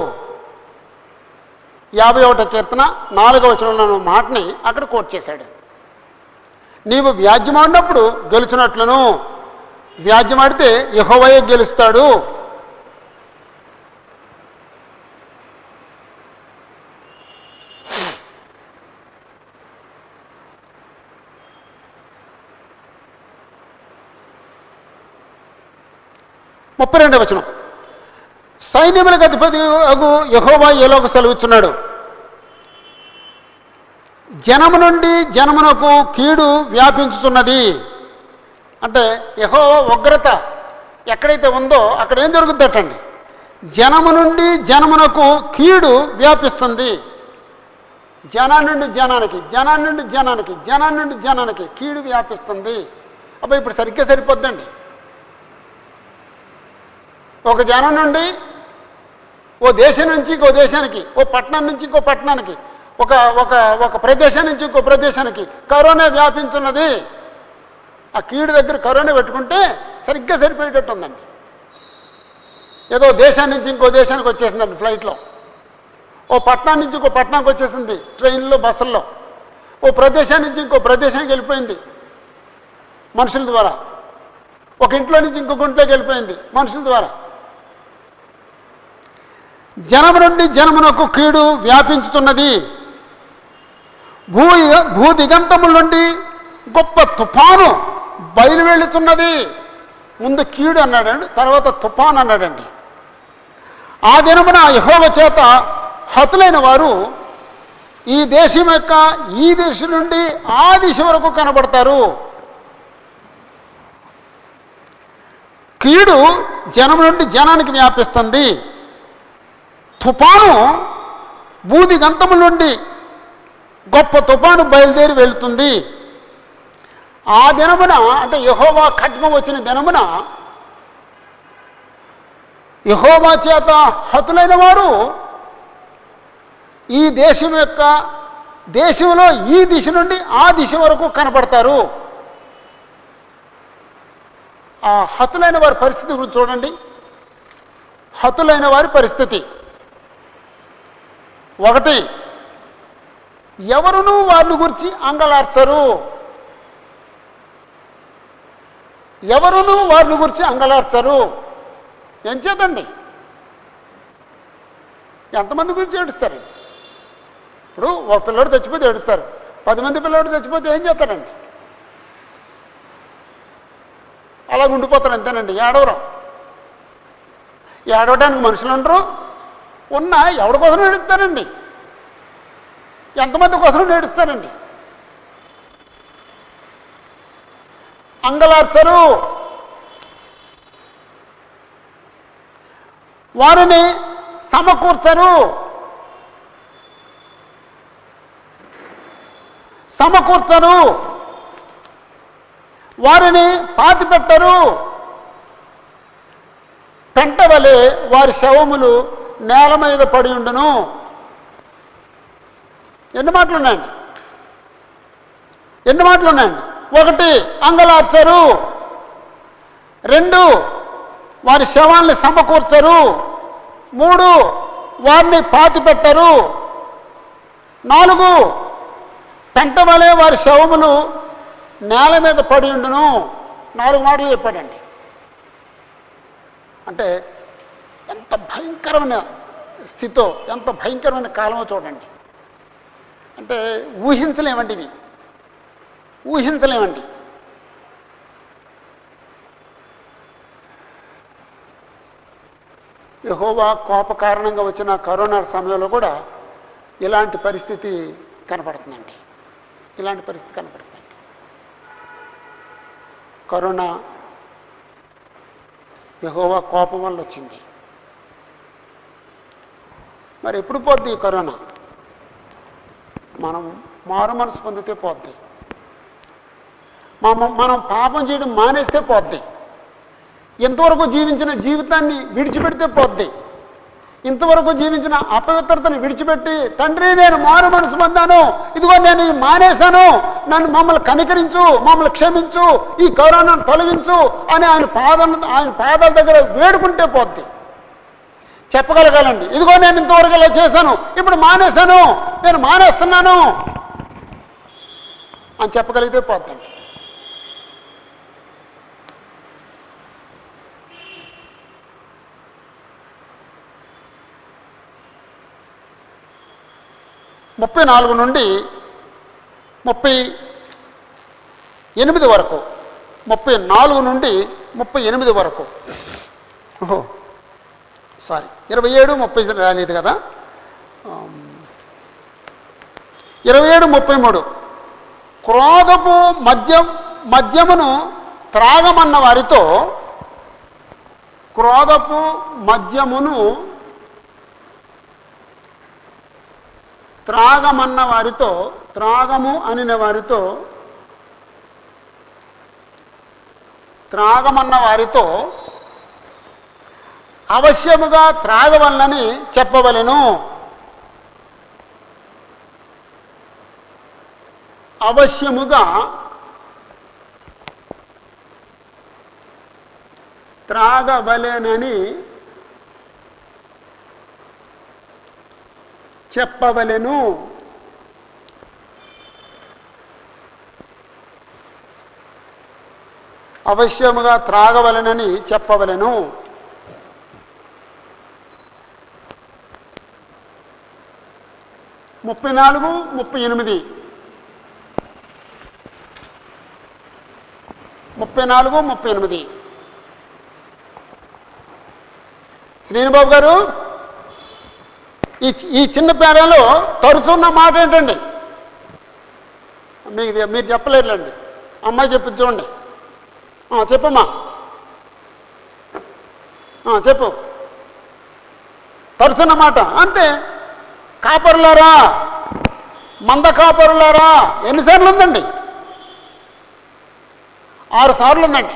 51వ కీర్తన 4వ వచనంలో మాటని అక్కడ కోట్ చేశాడు. నీవు వ్యాజ్యమాడినప్పుడు గెలుచున్నట్లును, వ్యాజ్యమాడితే యెహోవాయే గెలుస్తాడు. ముప్పై 32వ వచనం. సైన్యములకు అధిపతి అగు యెహోవా ఏలోక సెలవిస్తున్నాడు, జనము నుండి జనమునకు కీడు వ్యాపించుతున్నది. అంటే యెహోవా ఉగ్రత ఎక్కడైతే ఉందో అక్కడ ఏం జరుగుతుందటండి, జనము నుండి జనమునకు కీడు వ్యాపిస్తుంది. జనాన్ని నుండి జనానికి, జనాన్ని నుండి జనానికి, జనాన్ని నుండి జనానికి కీడు వ్యాపిస్తుంది. అబ్బా ఇప్పుడు సరిగ్గా సరిపోద్దండి. ఒక జనం నుండి ఓ దేశం నుంచి ఇంకో దేశానికి, ఓ పట్టణం నుంచి ఇంకో పట్టణానికి, ఒక ఒక ఒక ప్రదేశం నుంచి ఇంకో ప్రదేశానికి కరోనా వ్యాపించున్నది. ఆ కీడు దగ్గర కరోనా పెట్టుకుంటే సరిగ్గా సరిపోయేటట్టు ఉందండి. ఏదో దేశాన్ని నుంచి ఇంకో దేశానికి వచ్చేసిందండి ఫ్లైట్లో, ఓ పట్టణం నుంచి ఇంకో పట్టణానికి వచ్చేసింది ట్రైన్లో బస్సుల్లో, ఓ ప్రదేశం నుంచి ఇంకో ప్రదేశానికి వెళ్ళిపోయింది మనుషుల ద్వారా, ఒక ఇంట్లో నుంచి ఇంకొక ఇంట్లోకి వెళ్ళిపోయింది మనుషుల ద్వారా. జనము నుండి జనమునకు కీడు వ్యాపించుతున్నది. భూదిగంతముల నుండి గొప్ప తుఫాను బయలువెళ్ళుతున్నది. ముందు కీడు అన్నాడండి, తర్వాత తుఫాను అన్నాడండి. ఆ దినమున యెహోవా చేత హతులైన వారు ఈ దేశం యొక్క ఈ దిశ నుండి ఆ దిశ వరకు కనబడతారు. కీడు జనం నుండి జనానికి వ్యాపిస్తుంది. తుఫాను భూదిగంతముల నుండి గొప్ప తుఫాను బయలుదేరి వెళుతుంది. ఆ దినమున అంటే యెహోవా ఖడ్గం వచ్చిన దినమున యెహోవా చేత హతులైన వారు ఈ దేశం యొక్క దేశంలో ఈ దిశ నుండి ఆ దిశ వరకు కనపడతారు. ఆ హతులైన వారి పరిస్థితి గురించి చూడండి. హతులైన వారి పరిస్థితి 1, ఎవరునూ వారిని గురించి అంగలార్చరు. ఎవరునూ వారిని గురించి అంగలార్చరు. ఏం చేద్దండి, ఎంతమంది గురించి ఏడుస్తారు? ఇప్పుడు ఒక పిల్లోడు చచ్చిపోతే ఏడుస్తారు, 10 మంది పిల్లోడు చచ్చిపోతే ఏం చేస్తారండి? అలా ఉండిపోతారు అంతేనండి. ఏడవరం, ఏడవడానికి మనుషులు ఉండరు. ఉన్నా ఎవరి కోసం ఏడుస్తారండి? ఎంతమంది కోసం ఏడుస్తారండి? అంగలార్చరు. వారిని సమకూర్చరు. వారిని పాతిపెట్టరు. పెంట వలె వారి శవములు నేల మీద పడి ఉండును. ఎన్ని మాటలు ఉన్నాయండి? 1, అంగలార్చరు. 2, వారి శవాల్ని సమకూర్చరు. 3, వారిని పాతిపెట్టరు. 4, పెంట వలె వారి శవములు నేల మీద పడి ఉండును. 4 మాటలు చెప్పాడండి. అంటే ఎంత భయంకరమైన స్థితో, ఎంత భయంకరమైన కాలమో చూడండి. అంటే ఊహించలేమండి. యెహోవా కోప కారణంగా వచ్చిన కరోనా సమయంలో కూడా ఇలాంటి పరిస్థితి కనపడుతుందండి. కరోనా యెహోవా కోపం వల్ల వచ్చింది. మరి ఎప్పుడు పోద్ది ఈ కరోనా? మనం మారు మనసు పొందితే పోద్ది. మనం పాపం చేయడం మానేస్తే పోద్ది. ఇంతవరకు జీవించిన జీవితాన్ని విడిచిపెడితే పోద్ది. ఇంతవరకు జీవించిన అపవిత్రతను విడిచిపెట్టి, తండ్రి నేను మారు మనసు పొందాను, ఇదిగో నేను మానేశాను, మమ్మల్ని కనికరించు, మమ్మల్ని క్షమించు, ఈ కరోనాను తొలగించు అని ఆయన పాదాల దగ్గర వేడుకుంటే పోద్ది. చెప్పగలగాలండి, ఇదిగో నేను ఇంతవరకు ఇలా చేశాను, ఇప్పుడు మానేశాను, నేను మానేస్తున్నాను అని చెప్పగలిగితే పోద్దండి. ముప్పై 34 నుండి 38 వరకు, 34 నుండి 38 వరకు, 27, 30 రాలేదు కదా, 27, 33. క్రోధపు మద్యమును త్రాగమన్న వారితో, క్రోధపు మద్యమును త్రాగమన్న వారితో, త్రాగము అనిన వారితో, త్రాగమన్న వారితో అవశ్యముగా త్రాగవలనని చెప్పవలెను. అవశ్యముగా త్రాగవలెనని చెప్పవలెను. అవశ్యముగా త్రాగవలెనని చెప్పవలెను. 34, 38. 34, 38. శ్రీనిబాబు గారు, ఈ చిన్న పేరాలో తరచున్న మాట ఏంటండి? మీరు చెప్పలేరులేండి, అమ్మాయి చెప్పు చూడండి. చెప్పమ్మా, చెప్పు. తరచున్న మాట అంతే. కాపరులారా, మంద కాపరులారా, ఎన్నిసార్లు ఉందండి? 6 సార్లు ఉందండి.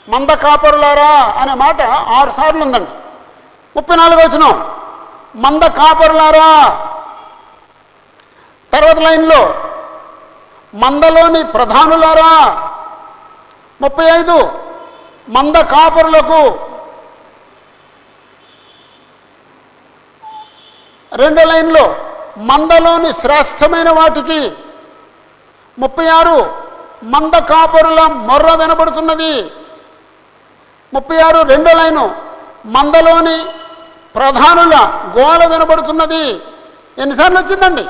మంద కాపరులారా అనే మాట 6 సార్లు ఉందండి. 34 వచనం మంద కాపరులారా. తర్వాత లైన్లో మందలోని ప్రధానులారా. 35 మంద కాపరులకు. రెండో లైన్లో మందలోని శ్రేష్టమైన వాటికి. 36 మంద కాపరుల మొర్ర వినబడుతున్నది. 36 రెండో లైను మందలోని ప్రధానుల గోల వినబడుతున్నది. ఎన్నిసార్లు వచ్చిందండి?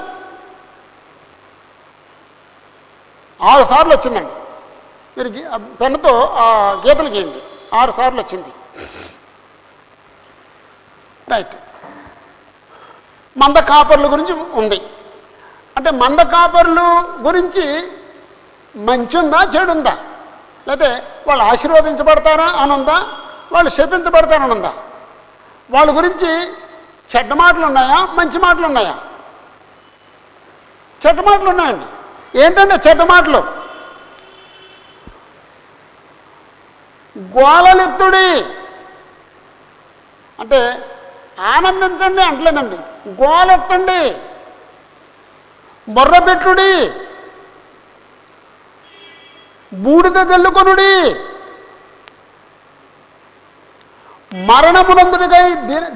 6 సార్లు వచ్చిందండి. మీరు పెన్నుతో ఆ గీతలు గీయండి. 6 సార్లు వచ్చింది. రైట్. మంద కాపర్ల గురించి ఉంది. అంటే మంద కాపర్లు గురించి మంచి ఉందా, చెడు ఉందా? లేకపోతే వాళ్ళు ఆశీర్వదించబడతారా అని ఉందా, వాళ్ళు శపించబడతారని ఉందా? వాళ్ళ గురించి చెడ్డ మాటలు ఉన్నాయా, మంచి మాటలు ఉన్నాయా? చెడ్డ మాటలు ఉన్నాయండి. ఏంటంటే చెడ్డ మాటలు, గోలలెత్తుడి అంటే ఆనందించండి అంటలేదండి, గోలెత్తండి, బొర్రబెట్టుడి, బూడిద జల్లుకొనుడి, మరణమునందునికై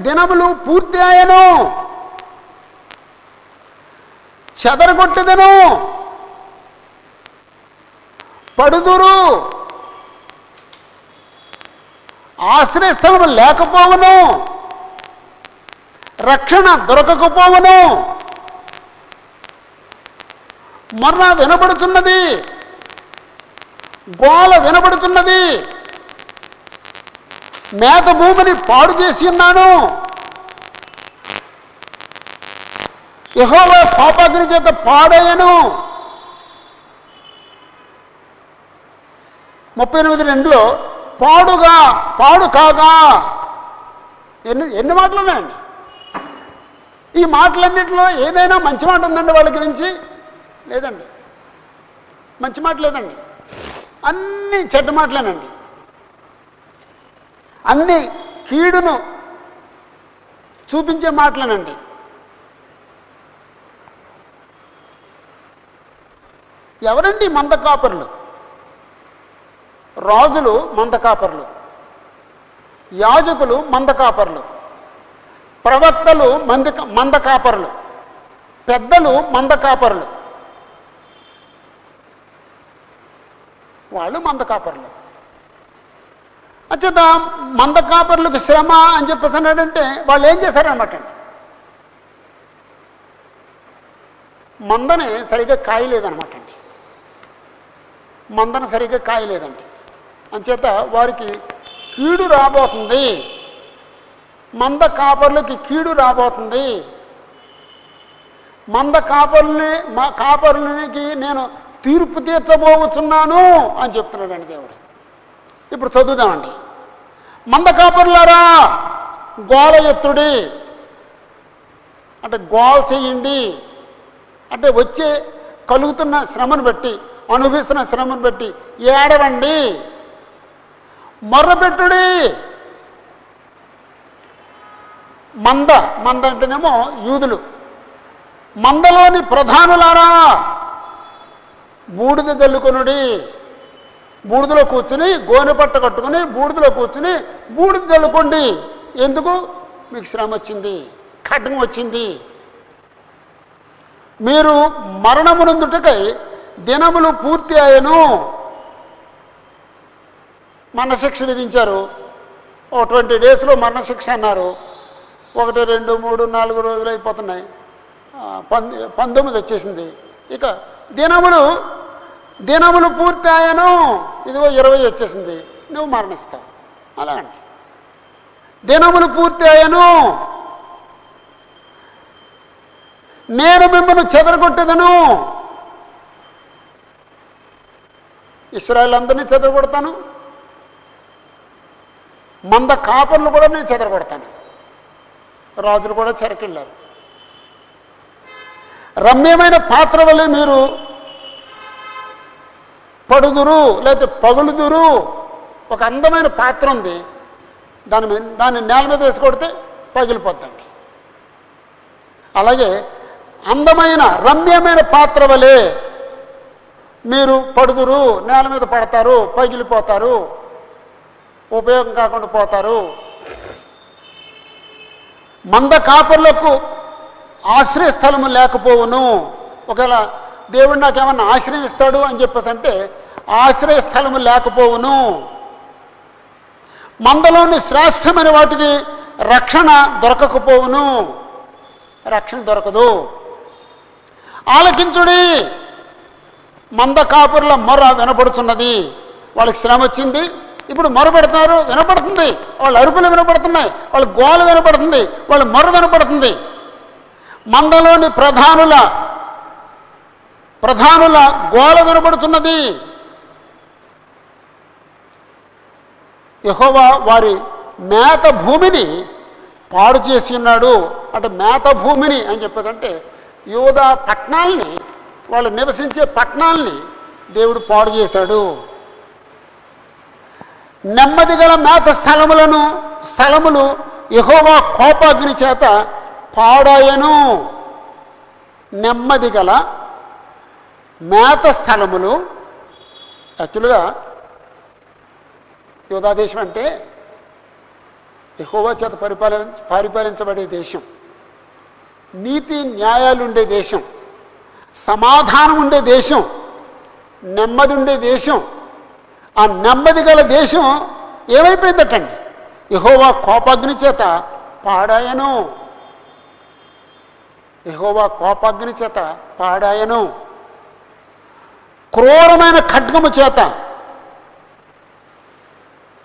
దినములు పూర్తి ఆయను, చెదరగొట్టెదను, పడుదురు, ఆశ్రయస్థలము లేకపోవును, రక్షణ దొరకకపోవును, మొర్ర వినబడుతున్నది, గోల వినబడుతున్నది, మేత భూమిని పాడు చేసి ఉన్నాను, యెహోవా కోపాగ్ని చేత పాడయ్యను. 38:2 పాడు కాగా. ఎన్ని మాటలు ఉన్నాయండి? ఈ మాటలన్నింటిలో ఏదైనా మంచి మాట ఉందండి వాళ్ళ గురించి? లేదండి, మంచి మాట లేదండి. అన్నీ చెడ్డ మాటలేనండి. అన్నీ కీడును చూపించే మాటలేనండి. ఎవరండి మందకాపరులు? రాజులు మందకాపరులు, యాజకులు మందకాపరులు, ప్రవక్తలు మందకాపరులు, పెద్దలు మందకాపరులు, వాళ్ళు మందకాపరులు. అచ్చేత మందకాపరులకు శ్రమ అని చెప్పేసి అన్నాడంటే వాళ్ళు ఏం చేశారన్నమాట అండి, మందని సరిగ్గా కాయలేదన్నమాట అండి. మందన సరిగ్గా కాయలేదండి. అంచేత వారికి కీడు రాబోతుంది, మంద కాపర్లకి కీడు రాబోతుంది. మంద కాపరులకి నేను తీర్పు తీర్చబోతున్నాను అని చెప్తున్నాడండి దేవుడు. ఇప్పుడు చదువుదామండి. మంద కాపరులారా గోల ఎత్తుడి అంటే గోల చెయ్యండి అంటే వచ్చే కలుగుతున్న శ్రమను బట్టి, అనుభవిస్తున్న శ్రమను బట్టి ఏడవండి, మొర్రపెట్టుడి. మంద అంటేనేమో యూదులు. మందలోని ప్రధానులారా బూడిద జల్లుకొనుడి. బూడిదలో కూర్చుని గోనె పట్ట కట్టుకుని బూడిదలో కూర్చుని బూడిద జల్లుకోండి. ఎందుకు? మీకు శ్రమ వచ్చింది, ఖడ్గం వచ్చింది. మీరు మరణమునందుటకై దినములు పూర్తి అయ్యను. మరణశిక్ష విధించారు. ఓ 20 డేస్లో మరణశిక్ష అన్నారు. 1, 2, 3, 4 రోజులు అయిపోతున్నాయి. 19 వచ్చేసింది. ఇక దినములు పూర్తి అయ్యాను. ఇదిగో 20 వచ్చేసింది, నువ్వు మరణిస్తావు. అలా అండి, దినములు పూర్తి అయ్యాను, నేను మిమ్మల్ని చెదరగొట్టేదను. ఇశ్రాయేలు అందరినీ చెదరగొడతాను, మంద కాపర్లు కూడా నేను చెదరగొడతాను. రాజులు కూడా చెరకెళ్ళారు. రమ్యమైన పాత్ర వల్లే మీరు పడుదురు లేకపోతే పగులుదురు. ఒక అందమైన పాత్ర ఉంది, దాన్ని నేల మీద వేసి కొడితే పగిలిపోద్దండి. అలాగే అందమైన రమ్యమైన పాత్ర వలె మీరు పడుదురు, నేల మీద పడతారు, పగిలిపోతారు, ఉపయోగం కాకుండా పోతారు. మంద కాపర్లకు ఆశ్రయ స్థలము లేకపోవును. ఒకవేళ దేవుడు నాకేమన్నా ఆశ్రయం ఇస్తాడు అని చెప్పేసి అంటే ఆశ్రయ స్థలము లేకపోవును. మందలోని శ్రేష్టమైన వాటికి రక్షణ దొరకకపోవును. రక్షణ దొరకదు. ఆలకించుడి, మంద కాపురుల మొర వినపడుతున్నది. వాళ్ళకి శ్రమ వచ్చింది, ఇప్పుడు మొర పెడుతున్నారు, వినపడుతుంది. వాళ్ళ అరుపులు వినపడుతున్నాయి, వాళ్ళ గోల వినపడుతుంది, వాళ్ళ మొర వినపడుతుంది. మందలోని ప్రధానుల గోల వినపడుతున్నది. యెహోవా వారి మేత భూమిని పాడు చేసి ఉన్నాడు. అంటే మేత భూమిని అని చెప్పేసి అంటే యూదా పట్టణాలని, వాళ్ళు నివసించే పట్టణాలని దేవుడు పాడు చేశాడు. నెమ్మది గల మేత స్థలములు యెహోవా కోపాగ్ని చేత పాడాయను. నెమ్మది గల మేత స్థలములు, యాక్చువల్గా యూదా దేశం అంటే యెహోవా చేత పరిపాలించబడే దేశం, నీతి న్యాయాలు ఉండే దేశం, సమాధానం ఉండే దేశం, నెమ్మది ఉండే దేశం. ఆ నెమ్మది గల దేశం ఏమైపోయిందటండి? యెహోవా కోపాగ్ని చేత పాడాయను. యెహోవా కోపాగ్ని చేత పాడాయను. క్రూరమైన ఖడ్గము చేత,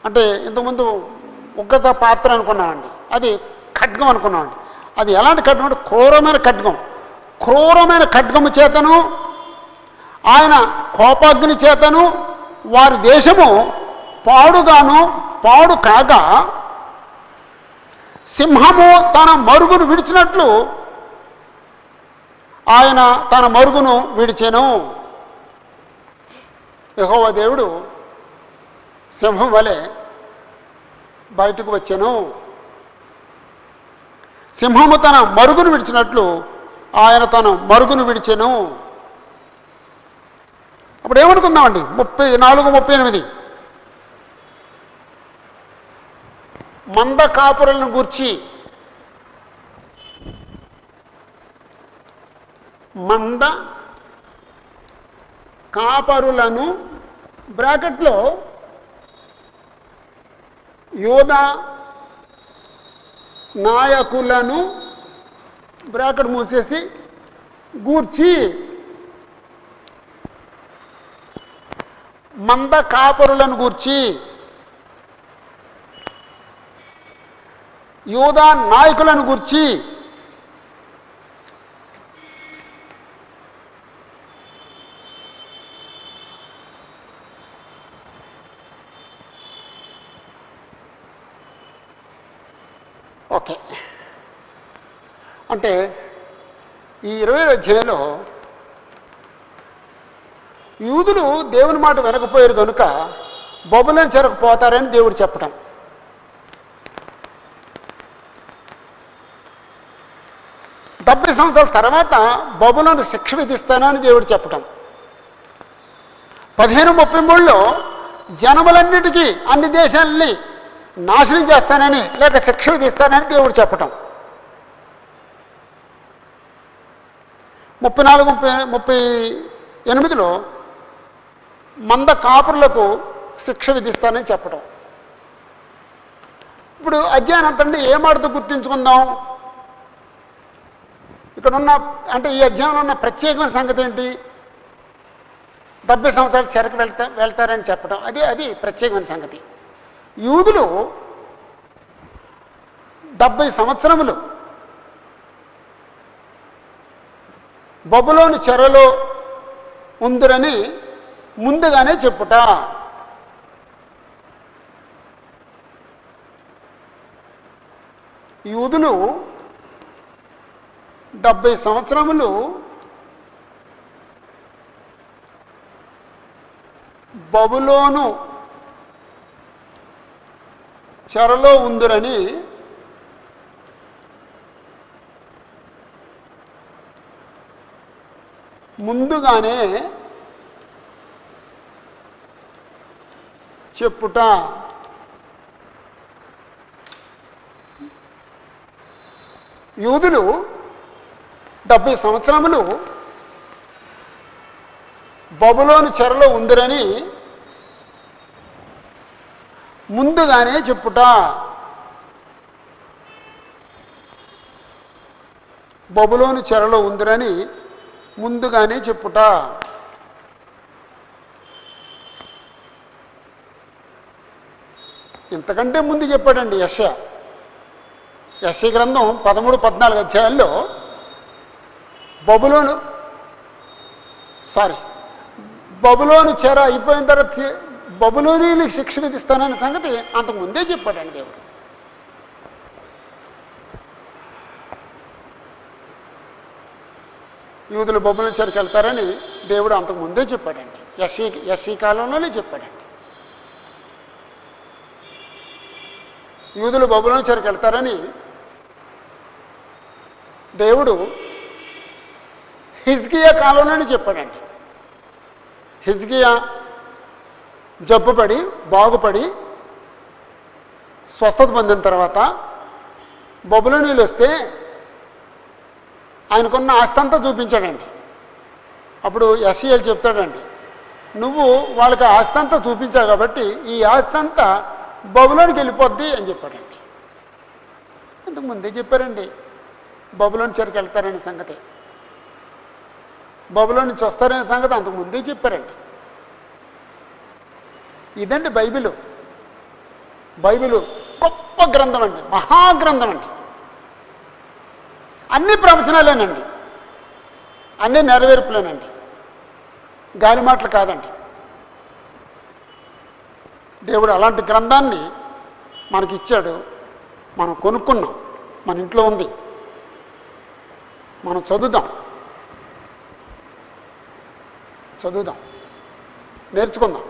అంటే ఇంతకుముందు ఉగ్గత పాత్ర అనుకున్నామండి, అది ఖడ్గం అనుకున్నామండి. అది ఎలాంటి ఖడ్గం అంటే క్రూరమైన ఖడ్గం. క్రూరమైన ఖడ్గము చేతను ఆయన కోపాగ్ని చేతను వారి దేశము పాడు కాగా సింహము తన మరుగును విడిచినట్లు ఆయన తన మరుగును విడిచెను. యెహోవా దేవుడు సింహం వలె బయటకు వచ్చెను. సింహము తన మరుగును విడిచినట్లు ఆయన తన మరుగును విడిచెను. అప్పుడు ఏమనుకుందామండి? 34-38 మంద కాపురులను గూర్చి, మంద కాపరులను బ్రాకెట్లో యోధా నాయకులను బ్రాకెట్ మూసేసి గూర్చి, మంద కాపరులను గూర్చి, యోధా నాయకులను గూర్చి, ఓకే. అంటే ఈ 20వ అధ్యాయంలో యూదులు దేవుని మాట వినకపోయారు కనుక బబులోను చెరకు పోతారని దేవుడు చెప్పటం, 70 సంవత్సరాల తర్వాత బబులోను శిక్ష విధిస్తానని దేవుడు చెప్పటం, 1533లో జనములన్నిటికీ అన్ని దేశాలని నాశనం చేస్తానని లేక శిక్ష విధిస్తానని దేవుడు చెప్పటం, 34-38లో మంద కాపురులకు శిక్ష విధిస్తానని చెప్పటం. ఇప్పుడు అధ్యాయం అంతండి ఏమాడుతూ గుర్తించుకుందాం? ఇక్కడ ఉన్న అంటే ఈ అధ్యాయంలో ఉన్న ప్రత్యేకమైన సంగతి ఏంటి? 70 సంవత్సరాలు చెరకు వెళ్తారని చెప్పడం, అది ప్రత్యేకమైన సంగతి. యూదులు 70 సంవత్సరములు బబులోను చెరలో ఉందిరని ముందుగానే చెప్పుట. యూదులు 70 సంవత్సరములు బబులోను చెరలో ఉందిరని ముందుగానే చెప్పుట. యూదులు 70 సంవత్సరములు బబులోను చెరలో ఉందిరని ముందుగానే చెప్పుట. బబులోను చెరలో ఉందిరని ముందుగానే చెప్పుట. ఇంతకంటే ముందు చెప్పాడండి యెషయా గ్రంథం 13-14 అధ్యాయాల్లో బబులోను చెర అయిపోయిన తర్వాత బబులోనీలకు శిక్ష విధిస్తానన్న సంగతి అంతకుముందే చెప్పాడండి దేవుడు. యూదులు బబులోను చెరకు వెళ్తారని దేవుడు అంతకుముందే చెప్పాడండి. యెషయా కాలంలోనే చెప్పాడండి. యూదులు బబులోను చెరకు వెళ్తారని దేవుడు హిజ్కియా కాలంలోనే చెప్పాడండి. హిజ్కియా జబ్బుపడి బాగుపడి స్వస్థత పొందిన తర్వాత బబులోనీయులు వస్తే ఆయనకున్న ఆస్తి అంతా చూపించాడండి. అప్పుడు యెషయా చెప్తాడండి, నువ్వు వాళ్ళకి ఆస్తి అంతా చూపించావు కాబట్టి ఈ ఆస్తి అంతా బబులోనికి వెళ్ళిపోద్ది అని చెప్పాడండి. ఇంతకు ముందే చెప్పారండి బబులోను చెరకు వెళ్తారనే సంగతి, బబులోను నుంచి వస్తారనే సంగతి అంతకు ముందే చెప్పారండి. ఇదండి బైబిలు గొప్ప గ్రంథం అండి, మహాగ్రంథం అండి. అన్ని ప్రవచనాలేనండి, అన్నీ నెరవేర్పులేనండి, గాలి మాటలు కాదండి. దేవుడు అలాంటి గ్రంథాన్ని మనకి ఇచ్చాడు. మనం కొనుక్కున్నాం, మన ఇంట్లో ఉంది, మనం చదువుదాం. చదువుదాం, నేర్చుకుందాం.